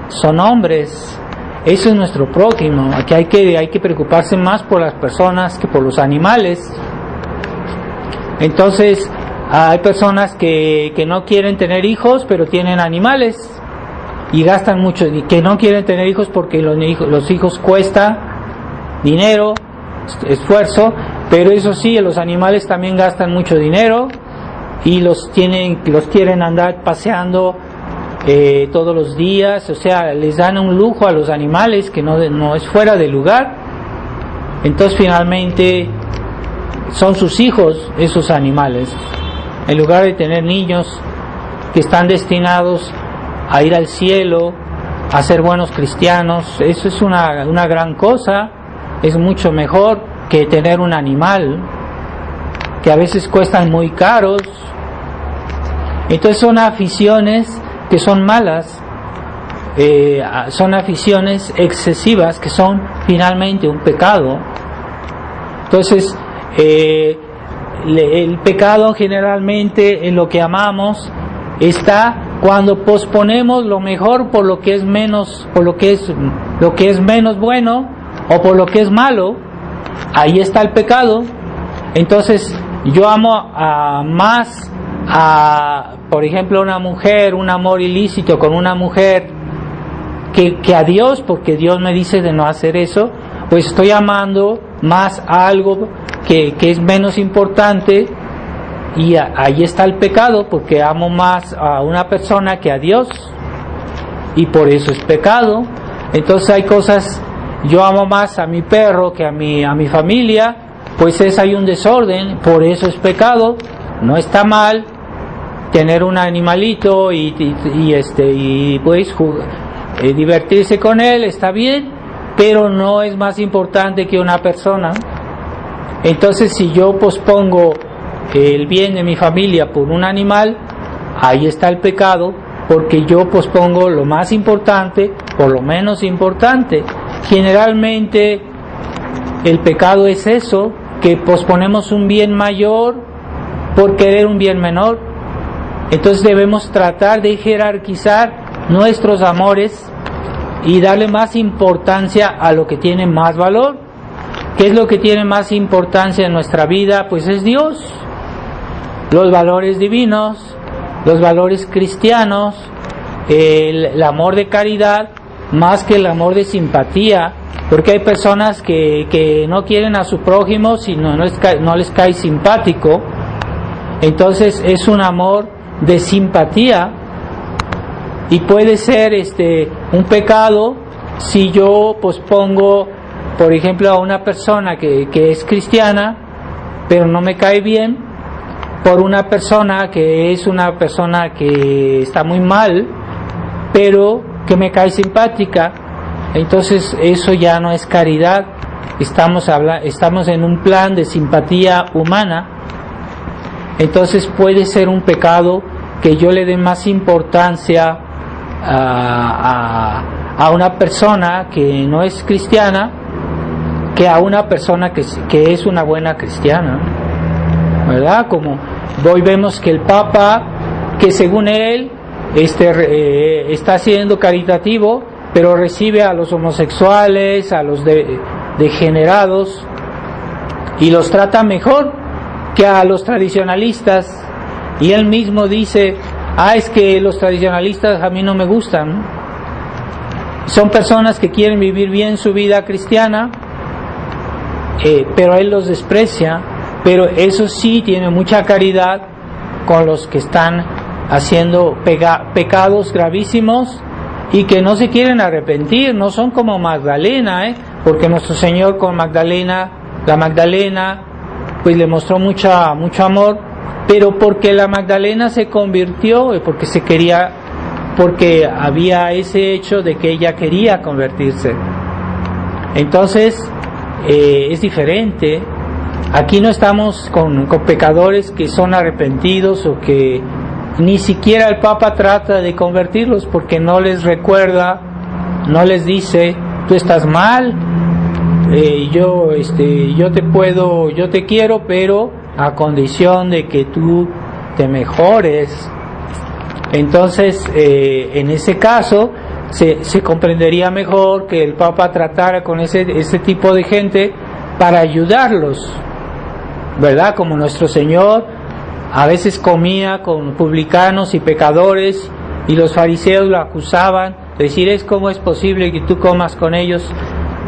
son hombres. Eso es nuestro prójimo. Aquí hay que preocuparse más por las personas que por los animales. Entonces hay personas que no quieren tener hijos, pero tienen animales y gastan mucho, y que no quieren tener hijos porque los hijos cuestan dinero, esfuerzo, pero eso sí, los animales también gastan mucho dinero y los quieren andar paseando todos los días, o sea, les dan un lujo a los animales que no es fuera de lugar. Entonces finalmente son sus hijos esos animales, en lugar de tener niños que están destinados a ir al cielo, a ser buenos cristianos. Eso es una gran cosa, es mucho mejor que tener un animal, que a veces cuestan muy caros. Entonces son aficiones que son malas, son aficiones excesivas que son finalmente un pecado. Entonces el pecado generalmente en lo que amamos está cuando posponemos lo mejor por lo que es menos, por lo que es menos bueno o por lo que es malo. Ahí está el pecado. Entonces yo amo más a, por ejemplo, una mujer, un amor ilícito con una mujer que a Dios, porque Dios me dice de no hacer eso. Pues estoy amando más a algo que es menos importante, y ahí está el pecado, porque amo más a una persona que a Dios, y por eso es pecado. Entonces hay cosas, yo amo más a mi perro que a mi familia, pues hay un desorden, por eso es pecado. No está mal tener un animalito y pues divertirse con él, está bien, pero no es más importante que una persona. Entonces si yo pospongo el bien de mi familia por un animal, ahí está el pecado, porque yo pospongo lo más importante por lo menos importante. Generalmente el pecado es eso, que posponemos un bien mayor por querer un bien menor. Entonces debemos tratar de jerarquizar nuestros amores y darle más importancia a lo que tiene más valor. ¿Qué es lo que tiene más importancia en nuestra vida? Pues es Dios, los valores divinos, los valores cristianos, el amor de caridad, más que el amor de simpatía, porque hay personas que no quieren a su prójimo si no les cae simpático. Entonces es un amor de simpatía, y puede ser un pecado si yo pospongo, por ejemplo, a una persona que es cristiana pero no me cae bien, por una persona que es una persona que está muy mal pero que me cae simpática. Entonces eso ya no es caridad, estamos en un plan de simpatía humana. Entonces puede ser un pecado que yo le dé más importancia a una persona que no es cristiana que a una persona que es una buena cristiana, ¿verdad? Como hoy vemos que el Papa, que según él está siendo caritativo, pero recibe a los homosexuales, a los degenerados, y los trata mejor que a los tradicionalistas. Y él mismo dice, es que los tradicionalistas a mí no me gustan. Son personas que quieren vivir bien su vida cristiana, pero él los desprecia. Pero eso sí, tiene mucha caridad con los que están haciendo pecados gravísimos y que no se quieren arrepentir. No son como Magdalena, porque nuestro Señor con la Magdalena, pues le mostró mucho amor, pero porque la Magdalena se convirtió, porque había ese hecho de que ella quería convertirse. Entonces es diferente. Aquí no estamos con pecadores que son arrepentidos o que ni siquiera el Papa trata de convertirlos, porque no les recuerda, no les dice: tú estás mal, yo te quiero, pero a condición de que tú te mejores. Entonces, en ese caso, se comprendería mejor que el Papa tratara con ese tipo de gente para ayudarlos, ¿verdad? Como nuestro Señor a veces comía con publicanos y pecadores, y los fariseos lo acusaban de decir: ¿cómo es posible que tú comas con ellos?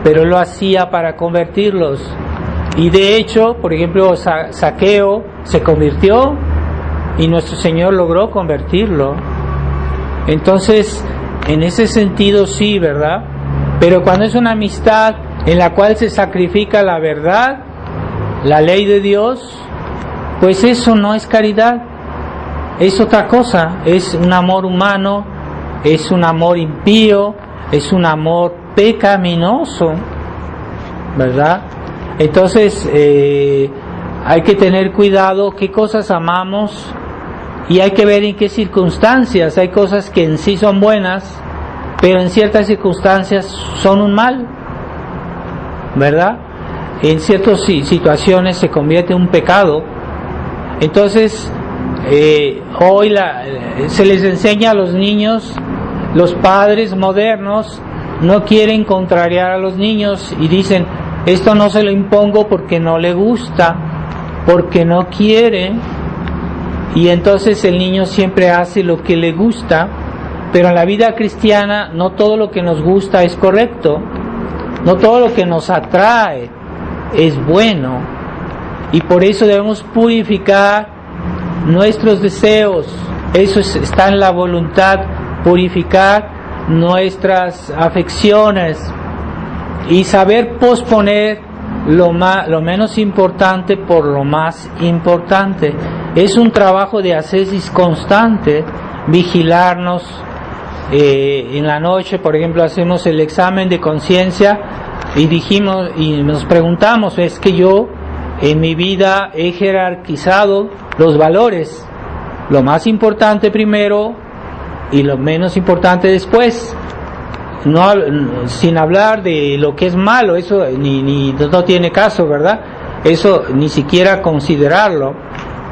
Pero lo hacía para convertirlos. Y de hecho, por ejemplo, Zaqueo se convirtió y nuestro Señor logró convertirlo. Entonces, en ese sentido sí, ¿verdad? Pero cuando es una amistad en la cual se sacrifica la verdad, la ley de Dios, pues eso no es caridad, es otra cosa, es un amor humano, es un amor impío, es un amor pecaminoso, ¿verdad? Entonces hay que tener cuidado qué cosas amamos, y hay que ver en qué circunstancias. Hay cosas que en sí son buenas, pero en ciertas circunstancias son un mal, ¿verdad? En ciertas situaciones se convierte en un pecado. Entonces hoy se les enseña a los niños, los padres modernos no quieren contrariar a los niños y dicen: esto no se lo impongo porque no le gusta, porque no quiere. Y entonces el niño siempre hace lo que le gusta. Pero en la vida cristiana no todo lo que nos gusta es correcto, no todo lo que nos atrae es bueno, y por eso debemos purificar nuestros deseos. Eso está en la voluntad, purificar nuestras afecciones y saber posponer lo menos importante por lo más importante. Es un trabajo de ascesis constante, vigilarnos. En la noche, por ejemplo, hacemos el examen de conciencia y nos preguntamos: es que yo en mi vida he jerarquizado los valores, lo más importante primero y lo menos importante después, sin hablar de lo que es malo. Eso no tiene caso, ¿verdad? Eso ni siquiera considerarlo.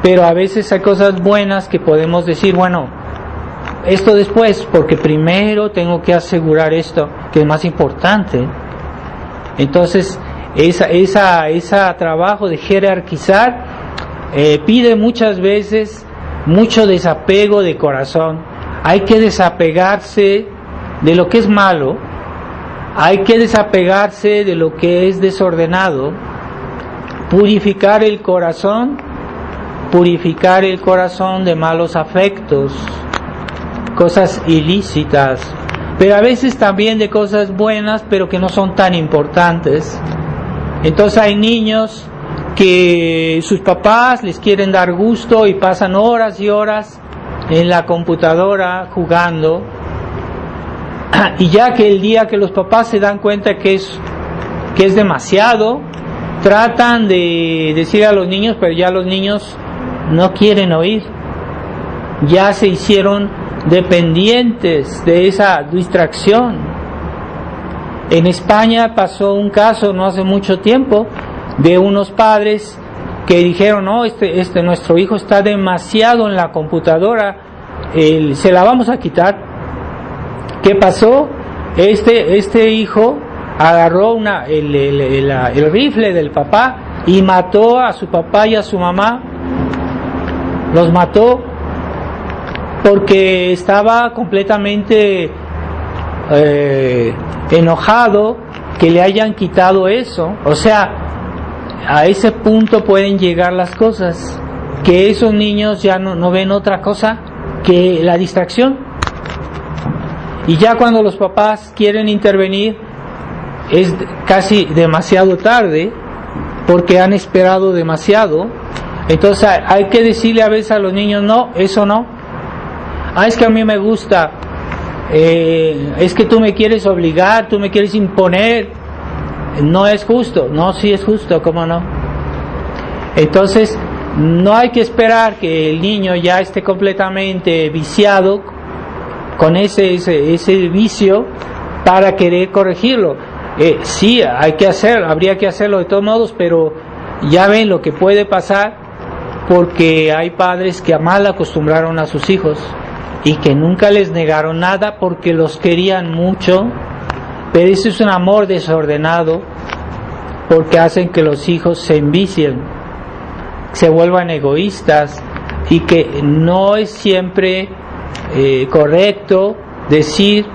Pero a veces hay cosas buenas que podemos decir: bueno, esto después, porque primero tengo que asegurar esto, que es más importante. Entonces, ese trabajo de jerarquizar pide muchas veces mucho desapego de corazón. Hay que desapegarse de lo que es malo, hay que desapegarse de lo que es desordenado, purificar el corazón de malos afectos, cosas ilícitas, pero a veces también de cosas buenas, pero que no son tan importantes. Entonces hay niños que sus papás les quieren dar gusto y pasan horas y horas en la computadora jugando, y ya que el día que los papás se dan cuenta que es demasiado, tratan de decir a los niños, pero ya los niños no quieren oír, ya se hicieron dependientes de esa distracción. En España pasó un caso no hace mucho tiempo de unos padres que dijeron: no, nuestro hijo está demasiado en la computadora, se la vamos a quitar. ¿Qué pasó? Este hijo agarró el rifle del papá y mató a su papá y a su mamá, los mató. porque estaba completamente enojado que le hayan quitado eso. O sea, a ese punto pueden llegar las cosas, que esos niños ya no ven otra cosa que la distracción, y ya cuando los papás quieren intervenir es casi demasiado tarde, porque han esperado demasiado. Entonces hay que decirle a veces a los niños: no, eso no. Es que a mí me gusta, es que tú me quieres obligar, tú me quieres imponer. No es justo. No, sí es justo, ¿cómo no? Entonces no hay que esperar que el niño ya esté completamente viciado con ese vicio para querer corregirlo. Sí, habría que hacerlo de todos modos, pero ya ven lo que puede pasar, porque hay padres que mal acostumbraron a sus hijos y que nunca les negaron nada porque los querían mucho, pero eso es un amor desordenado, porque hacen que los hijos se envicien, se vuelvan egoístas, y que no es siempre correcto decir: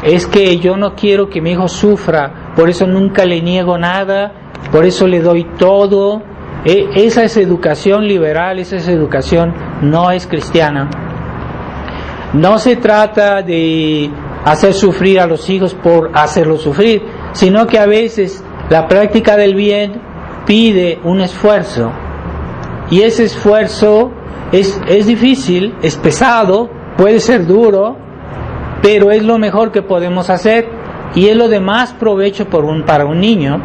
es que yo no quiero que mi hijo sufra, por eso nunca le niego nada, por eso le doy todo. Esa es educación liberal, esa es educación, no es cristiana. No se trata de hacer sufrir a los hijos por hacerlos sufrir, sino que a veces la práctica del bien pide un esfuerzo, y ese esfuerzo es difícil, es pesado, puede ser duro, pero es lo mejor que podemos hacer, y es lo de más provecho para un niño.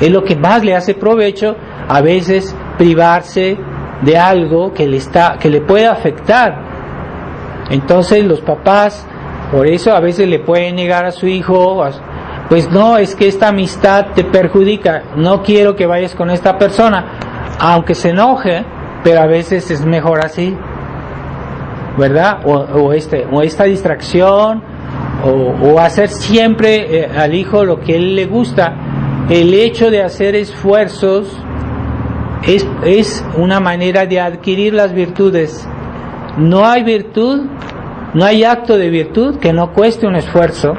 Es lo que más le hace provecho a veces privarse de algo que le puede afectar. Entonces los papás, por eso a veces le pueden negar a su hijo: pues no, es que esta amistad te perjudica, no quiero que vayas con esta persona, aunque se enoje, pero a veces es mejor así, ¿verdad? O esta distracción, o hacer siempre al hijo lo que a él le gusta. El hecho de hacer esfuerzos es una manera de adquirir las virtudes. No hay virtud, no hay acto de virtud que no cueste un esfuerzo.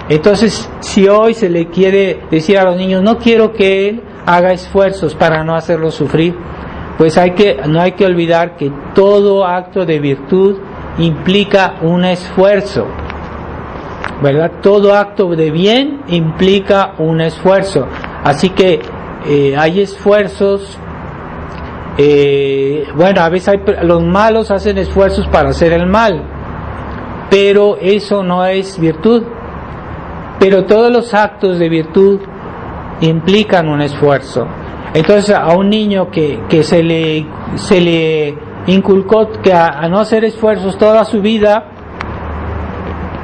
Entonces, si hoy se le quiere decir a los niños: no quiero que él haga esfuerzos para no hacerlos sufrir, pues no hay que olvidar que todo acto de virtud implica un esfuerzo, ¿verdad? Todo acto de bien implica un esfuerzo. Así que hay esfuerzos. A veces los malos hacen esfuerzos para hacer el mal, pero eso no es virtud. Pero todos los actos de virtud implican un esfuerzo. Entonces, a un niño que se le inculcó que a no hacer esfuerzos toda su vida,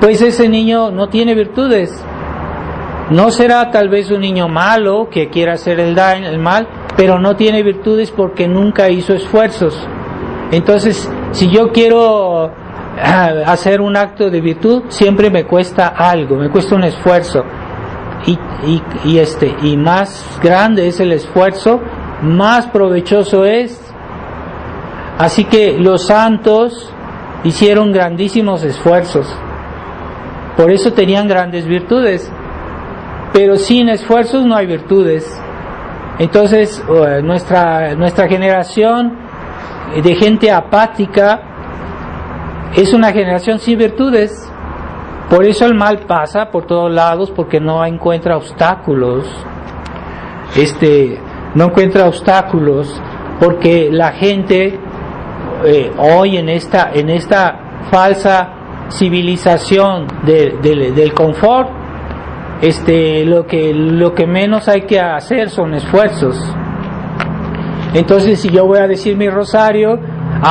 pues ese niño no tiene virtudes. No será tal vez un niño malo que quiera hacer el mal, pero no tiene virtudes porque nunca hizo esfuerzos. Entonces, si yo quiero hacer un acto de virtud, siempre me cuesta algo, me cuesta un esfuerzo, y más grande es el esfuerzo, más provechoso es. Así que los santos hicieron grandísimos esfuerzos, por eso tenían grandes virtudes, pero sin esfuerzos no hay virtudes. Entonces nuestra generación de gente apática es una generación sin virtudes. Por eso el mal pasa por todos lados, porque no encuentra obstáculos. No encuentra obstáculos porque la gente hoy en esta falsa civilización del confort, lo que menos hay que hacer son esfuerzos. Entonces, si yo voy a decir mi rosario,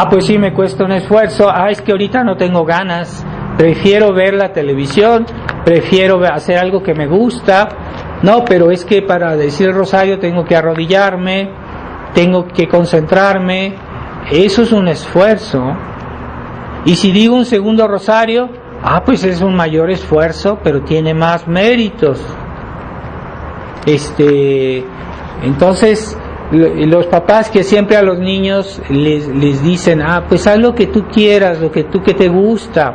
pues sí me cuesta un esfuerzo, es que ahorita no tengo ganas, prefiero ver la televisión, prefiero hacer algo que me gusta. No, pero es que para decir el rosario tengo que arrodillarme, tengo que concentrarme, eso es un esfuerzo. Y si digo un segundo rosario, pues es un mayor esfuerzo, pero tiene más méritos. Entonces, los papás que siempre a los niños les dicen, pues haz lo que tú quieras, que te gusta.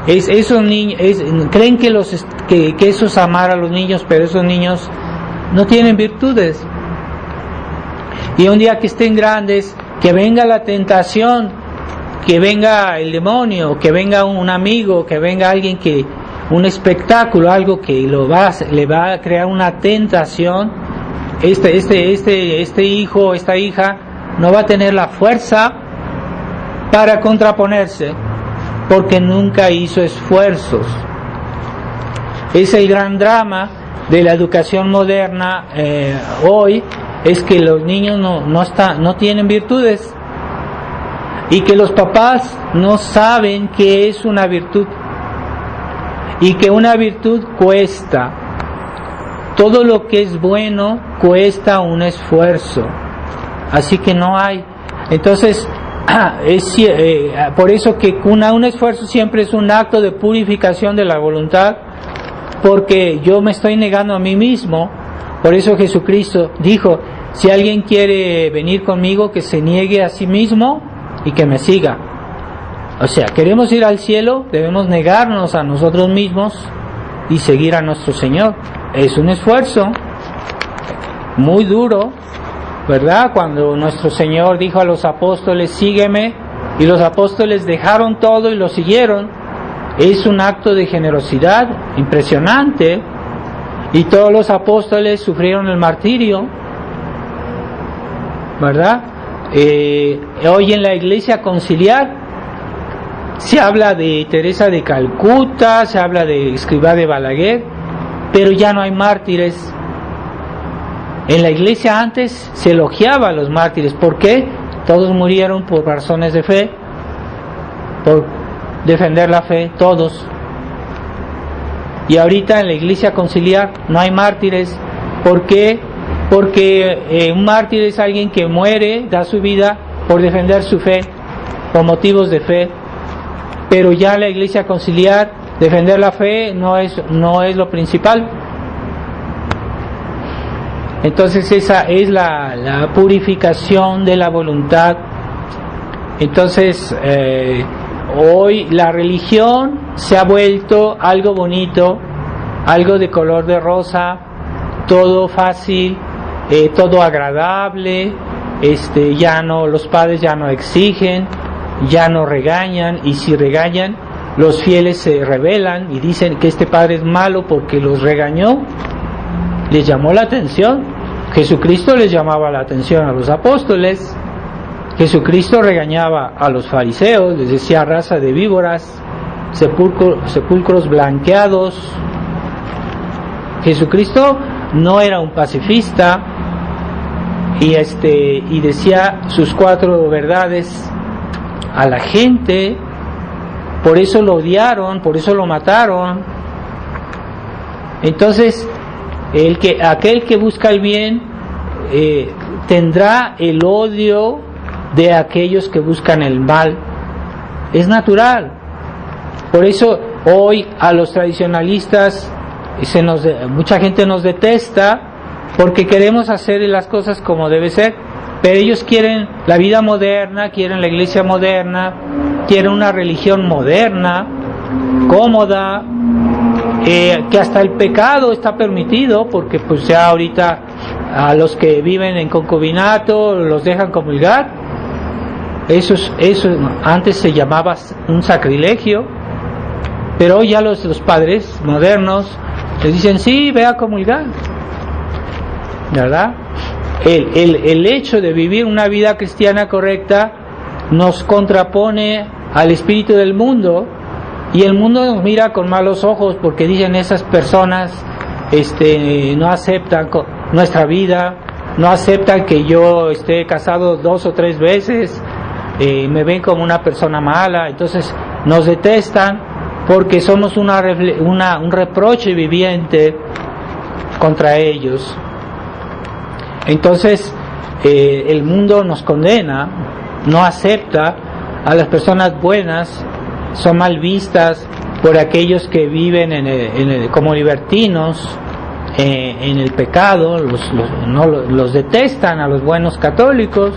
Esos niños creen que eso es amar a los niños, pero esos niños no tienen virtudes. Y un día que estén grandes, que venga la tentación, que venga el demonio, que venga un amigo, que venga alguien un espectáculo, algo que le va a crear una tentación, este hijo, esta hija no va a tener la fuerza para contraponerse, porque nunca hizo esfuerzos. Es el gran drama de la educación moderna hoy, es que los niños no tienen virtudes, y que los papás no saben qué es una virtud, y que una virtud cuesta. Todo lo que es bueno cuesta un esfuerzo, así que no hay. Entonces por eso que un esfuerzo siempre es un acto de purificación de la voluntad, porque yo me estoy negando a mí mismo. Por eso Jesucristo dijo, si alguien quiere venir conmigo, que se niegue a sí mismo y que me siga. O sea, queremos ir al cielo, debemos negarnos a nosotros mismos y seguir a nuestro Señor. Es un esfuerzo muy duro, ¿verdad? Cuando nuestro Señor dijo a los apóstoles, sígueme, y los apóstoles dejaron todo y lo siguieron, es un acto de generosidad impresionante, y todos los apóstoles sufrieron el martirio, ¿verdad? Hoy en la iglesia conciliar se habla de Teresa de Calcuta, se habla de Escrivá de Balaguer, pero ya no hay mártires. En la iglesia antes se elogiaba a los mártires. ¿Por qué? Todos murieron por razones de fe, por defender la fe, todos. Y ahorita en la iglesia conciliar no hay mártires. ¿Por qué? Porque un mártir es alguien que muere, da su vida por defender su fe, por motivos de fe. Pero ya en la iglesia conciliar, defender la fe no es lo principal. Entonces esa es la purificación de la voluntad. Entonces hoy la religión se ha vuelto algo bonito, algo de color de rosa, todo fácil, todo agradable. Los padres ya no exigen, ya no regañan, y si regañan, los fieles se rebelan y dicen que este padre es malo porque los regañó, les llamó la atención. Jesucristo les llamaba la atención a los apóstoles. Jesucristo regañaba a los fariseos, les decía raza de víboras, sepulcros blanqueados. Jesucristo no era un pacifista, y decía sus 4 verdades a la gente. Por eso lo odiaron, por eso lo mataron. Entonces aquel que busca el bien tendrá el odio de aquellos que buscan el mal. Es natural. Por eso hoy a los tradicionalistas mucha gente nos detesta, porque queremos hacer las cosas como debe ser, pero ellos quieren la vida moderna, quieren la iglesia moderna, quieren una religión moderna, cómoda, que hasta el pecado está permitido, porque pues ya ahorita a los que viven en concubinato los dejan comulgar. Eso antes se llamaba un sacrilegio, pero hoy ya los padres modernos les dicen, sí, ve a comulgar, ¿verdad? El hecho de vivir una vida cristiana correcta nos contrapone al espíritu del mundo, y el mundo nos mira con malos ojos porque dicen, esas personas no aceptan nuestra vida, no aceptan que yo esté casado 2 o 3 veces, me ven como una persona mala. Entonces nos detestan porque somos un reproche viviente contra ellos. Entonces el mundo nos condena, no acepta a las personas buenas, son mal vistas por aquellos que viven como libertinos, en el pecado, los detestan a los buenos católicos.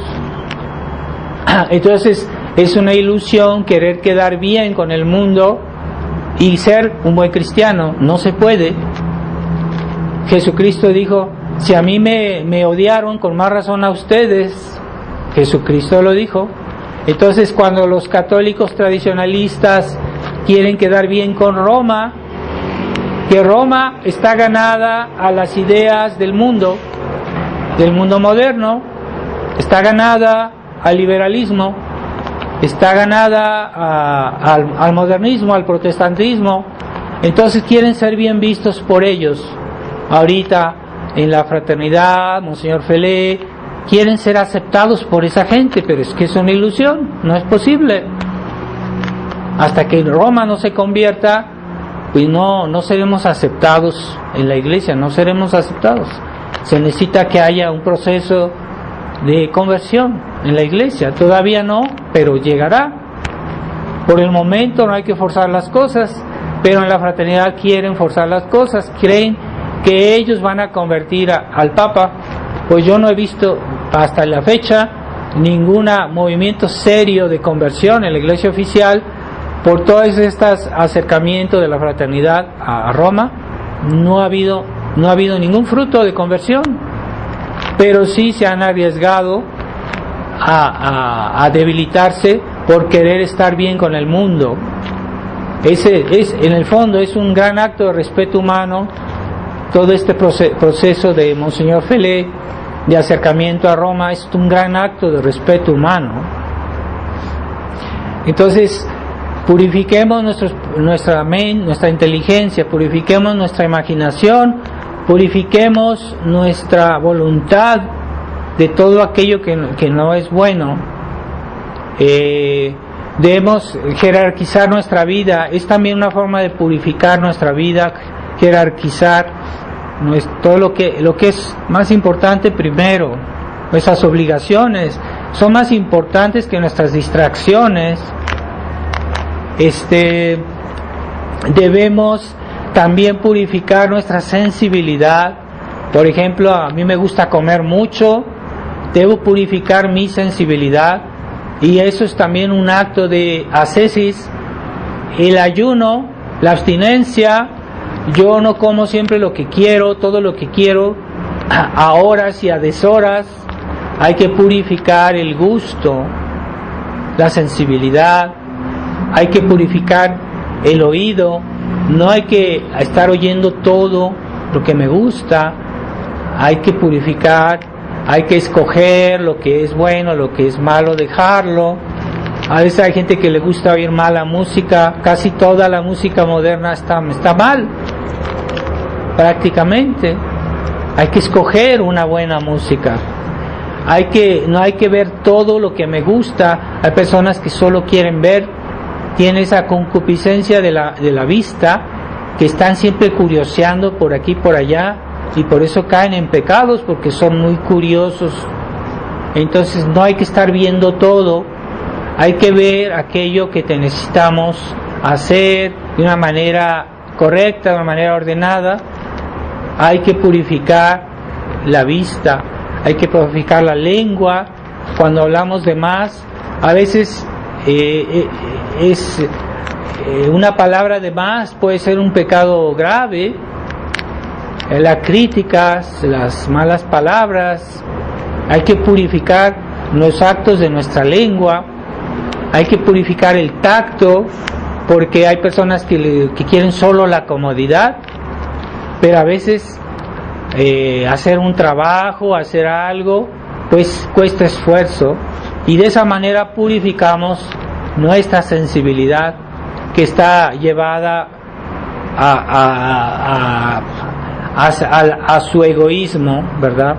Entonces es una ilusión querer quedar bien con el mundo y ser un buen cristiano. No se puede. Jesucristo dijo: si a mí me odiaron, con más razón a ustedes. Jesucristo lo dijo. Entonces, cuando los católicos tradicionalistas quieren quedar bien con Roma, que Roma está ganada a las ideas del mundo moderno, está ganada al liberalismo, está ganada al modernismo, al protestantismo. Entonces quieren ser bien vistos por ellos. Ahorita en la fraternidad, Monseñor Felé, quieren ser aceptados por esa gente, pero es que es una ilusión, no es posible. Hasta que Roma no se convierta, pues no seremos aceptados en la iglesia, no seremos aceptados. Se necesita que haya un proceso de conversión en la iglesia. Todavía no, pero llegará. Por el momento no hay que forzar las cosas, pero en la fraternidad quieren forzar las cosas, creen que ellos van a convertir al Papa. Pues yo no he visto hasta la fecha ningún movimiento serio de conversión en la iglesia oficial. Por todos estos acercamientos de la fraternidad a Roma, no ha habido ningún fruto de conversión, pero sí se han arriesgado a debilitarse por querer estar bien con el mundo. En el fondo es un gran acto de respeto humano todo este proceso de Monseñor Felé de acercamiento a Roma. Es un gran acto de respeto humano. Entonces, purifiquemos nuestra mente, nuestra inteligencia, purifiquemos nuestra imaginación, purifiquemos nuestra voluntad de todo aquello que no es bueno. Debemos jerarquizar nuestra vida. Es también una forma de purificar nuestra vida, jerarquizar todo lo que es más importante primero. Nuestras obligaciones son más importantes que nuestras distracciones. Debemos también purificar nuestra sensibilidad. Por ejemplo, a mí me gusta comer mucho, debo purificar mi sensibilidad, y eso es también un acto de ascesis. El ayuno, la abstinencia, yo no como siempre lo que quiero, todo lo que quiero, a horas y a deshoras. Hay que purificar el gusto, la sensibilidad. Hay que purificar el oído. No hay que estar oyendo todo lo que me gusta. Hay que purificar, hay que escoger lo que es bueno, lo que es malo, dejarlo. A veces hay gente que le gusta oír mala música. Casi toda la música moderna está mal, prácticamente. Hay que escoger una buena música. No hay que ver todo lo que me gusta. Hay personas que solo quieren ver, tienen esa concupiscencia de la vista, que están siempre curioseando por aquí y por allá, y por eso caen en pecados, porque son muy curiosos. Entonces no hay que estar viendo todo, hay que ver aquello que necesitamos hacer de una manera correcta, de una manera ordenada. Hay que purificar la vista, hay que purificar la lengua. Cuando hablamos de más, a veces una palabra de más puede ser un pecado grave. Las críticas, las malas palabras. Hay que purificar los actos de nuestra lengua. Hay que purificar el tacto, porque hay personas que quieren solo la comodidad, pero a veces hacer un trabajo, hacer algo, pues cuesta esfuerzo, y de esa manera purificamos nuestra sensibilidad, que está llevada a su egoísmo, ¿verdad?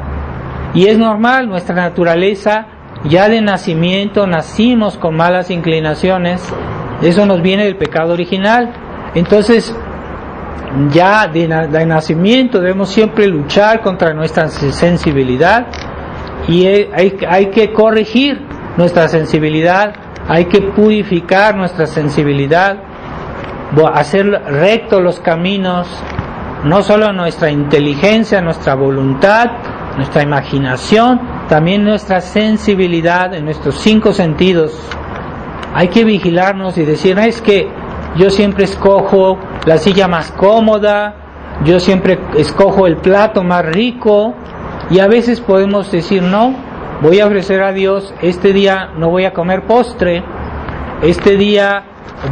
Y es normal, nuestra naturaleza, ya de nacimiento nacimos con malas inclinaciones. Eso nos viene del pecado original. Entonces, ya de nacimiento debemos siempre luchar contra nuestra sensibilidad, y hay que corregir nuestra sensibilidad, hay que purificar nuestra sensibilidad, hacer rectos los caminos, no solo nuestra inteligencia, nuestra voluntad, nuestra imaginación, también nuestra sensibilidad en nuestros 5 sentidos. Hay que vigilarnos y decir, es que yo siempre escojo la silla más cómoda, yo siempre escojo el plato más rico, y a veces podemos decir, no, voy a ofrecer a Dios, este día no voy a comer postre, este día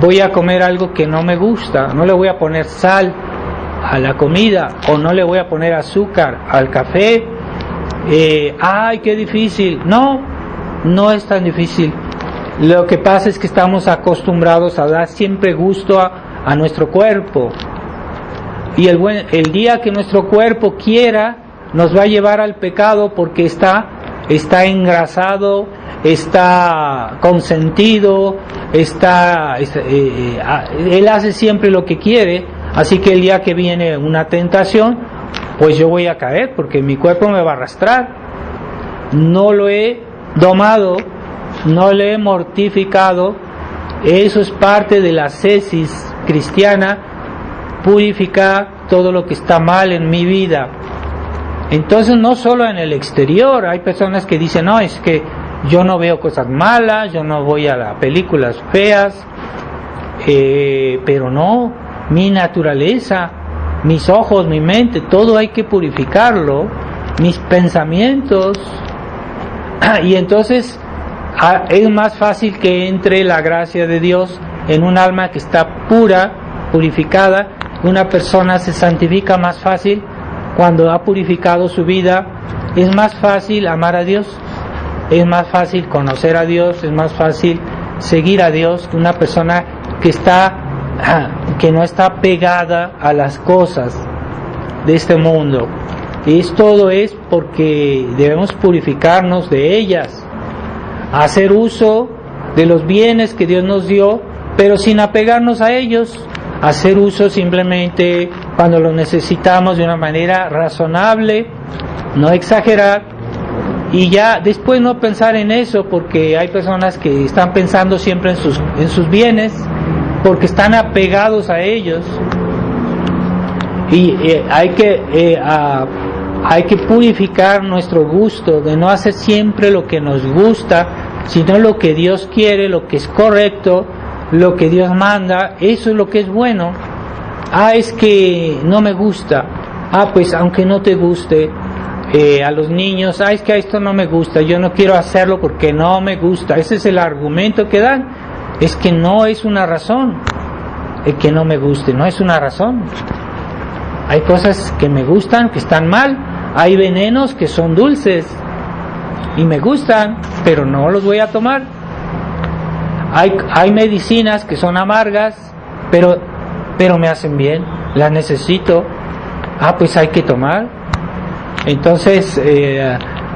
voy a comer algo que no me gusta, no le voy a poner sal a la comida, o no le voy a poner azúcar al café. Ay, qué difícil. No es tan difícil. Lo que pasa es que estamos acostumbrados a dar siempre gusto a nuestro cuerpo, y el día que nuestro cuerpo quiera nos va a llevar al pecado, porque está engrasado, está consentido, él hace siempre lo que quiere. Así que el día que viene una tentación, pues yo voy a caer, porque mi cuerpo me va a arrastrar. No lo he domado, no le he mortificado. Eso es parte de la ascesis cristiana, purificar todo lo que está mal en mi vida. Entonces, no solo en el exterior, hay personas que dicen, no, es que yo no veo cosas malas, yo no voy a las películas feas, pero no, mi naturaleza, mis ojos, mi mente, todo hay que purificarlo, mis pensamientos. Y entonces es más fácil que entre la gracia de Dios en un alma que está pura, purificada. Una persona se santifica más fácil cuando ha purificado su vida. Es más fácil amar a Dios, es más fácil conocer a Dios, es más fácil seguir a Dios que una persona que no está pegada a las cosas de este mundo. Y todo es porque debemos purificarnos de ellas, hacer uso de los bienes que Dios nos dio, pero sin apegarnos a ellos, hacer uso simplemente cuando lo necesitamos de una manera razonable, no exagerar, y ya después no pensar en eso, porque hay personas que están pensando siempre en sus bienes, porque están apegados a ellos. Y hay que purificar nuestro gusto de no hacer siempre lo que nos gusta, sino lo que Dios quiere, lo que es correcto, lo que Dios manda. Eso es lo que es bueno. Es que no me gusta. Pues aunque no te guste, a los niños, es que a esto no me gusta, yo no quiero hacerlo porque no me gusta. Ese es el argumento que dan. Es que no es una razón. El que no me guste no es una razón. Hay cosas que me gustan, que están mal. Hay venenos que son dulces y me gustan, pero no los voy a tomar. Hay medicinas que son amargas, pero me hacen bien, las necesito. Pues hay que tomar. Entonces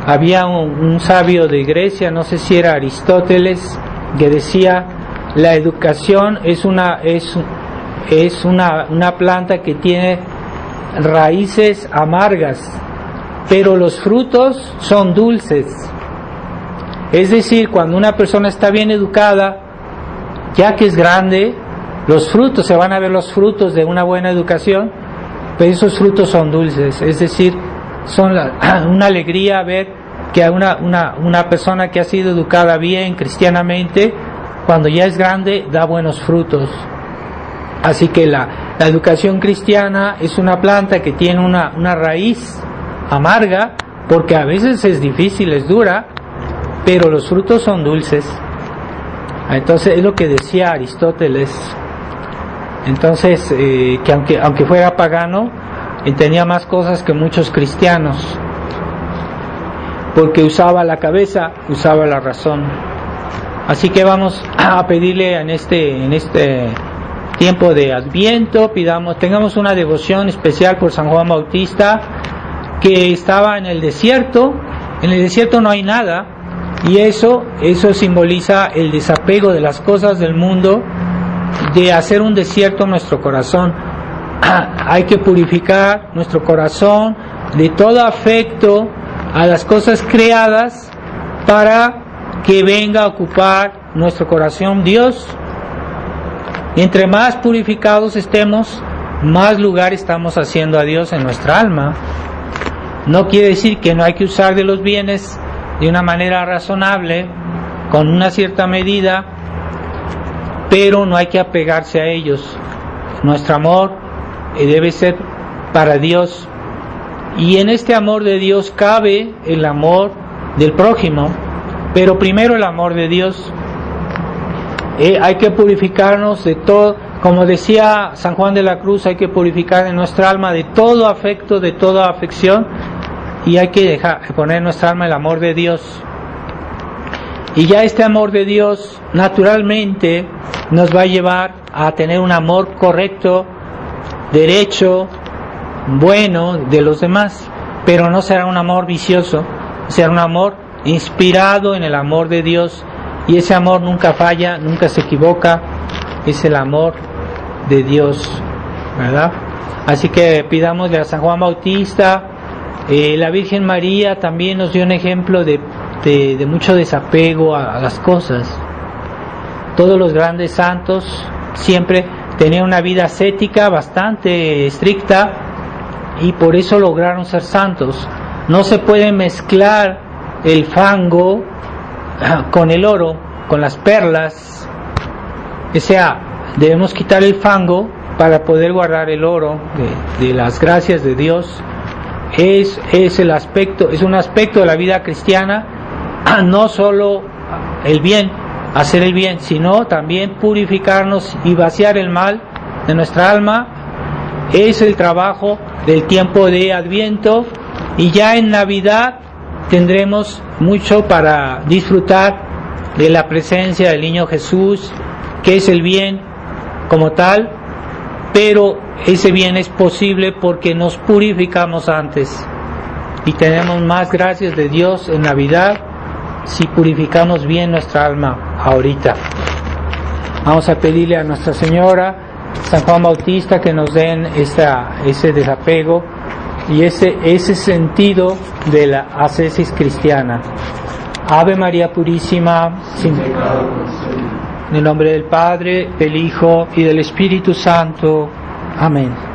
había un sabio de Grecia, no sé si era Aristóteles, que decía: la educación es una planta que tiene raíces amargas, pero los frutos son dulces. Es decir, cuando una persona está bien educada, ya que es grande, los frutos, se van a ver los frutos de una buena educación, pero esos frutos son dulces. Es decir, son una alegría ver que a una persona que ha sido educada bien cristianamente, cuando ya es grande, da buenos frutos. Así que la educación cristiana es una planta que tiene una raíz amarga, porque a veces es difícil, es dura, pero los frutos son dulces. Entonces es lo que decía Aristóteles. Entonces que aunque fuera pagano, tenía más cosas que muchos cristianos, porque usaba la cabeza, usaba la razón. Así que vamos a pedirle en este tiempo de Adviento, tengamos una devoción especial por San Juan Bautista, que estaba en el desierto. En el desierto no hay nada, y eso simboliza el desapego de las cosas del mundo, de hacer un desierto en nuestro corazón. Hay que purificar nuestro corazón de todo afecto a las cosas creadas, para que venga a ocupar nuestro corazón Dios. Y entre más purificados estemos, más lugar estamos haciendo a Dios en nuestra alma. No quiere decir que no hay que usar de los bienes de una manera razonable, con una cierta medida, pero no hay que apegarse a ellos. Nuestro amor debe ser para Dios, y en este amor de Dios cabe el amor del prójimo, pero primero el amor de Dios. Hay que purificarnos de todo, como decía San Juan de la Cruz, hay que purificar en nuestra alma de todo afecto, de toda afección, y hay que poner en nuestra alma el amor de Dios. Y ya este amor de Dios naturalmente nos va a llevar a tener un amor correcto, derecho, bueno de los demás, pero no será un amor vicioso, será un amor inspirado en el amor de Dios, y ese amor nunca falla, nunca se equivoca, es el amor de Dios, ¿verdad? Así que pidámosle a San Juan Bautista. La Virgen María también nos dio un ejemplo de mucho desapego a las cosas. Todos los grandes santos siempre tenían una vida ascética bastante estricta, y por eso lograron ser santos. No se puede mezclar el fango con el oro, con las perlas. O sea, debemos quitar el fango para poder guardar el oro de las gracias de Dios. Es el aspecto, es un aspecto de la vida cristiana, no solo el bien, hacer el bien, sino también purificarnos y vaciar el mal de nuestra alma. Es el trabajo del tiempo de Adviento, y ya en Navidad tendremos mucho para disfrutar de la presencia del niño Jesús, que es el bien como tal, pero ese bien es posible porque nos purificamos antes, y tenemos más gracias de Dios en Navidad si purificamos bien nuestra alma ahorita. Vamos a pedirle a Nuestra Señora, San Juan Bautista, que nos den ese desapego y ese sentido de la ascesis cristiana. Ave María Purísima, sin pecado concebida. En el nombre del Padre, del Hijo y del Espíritu Santo. Amén.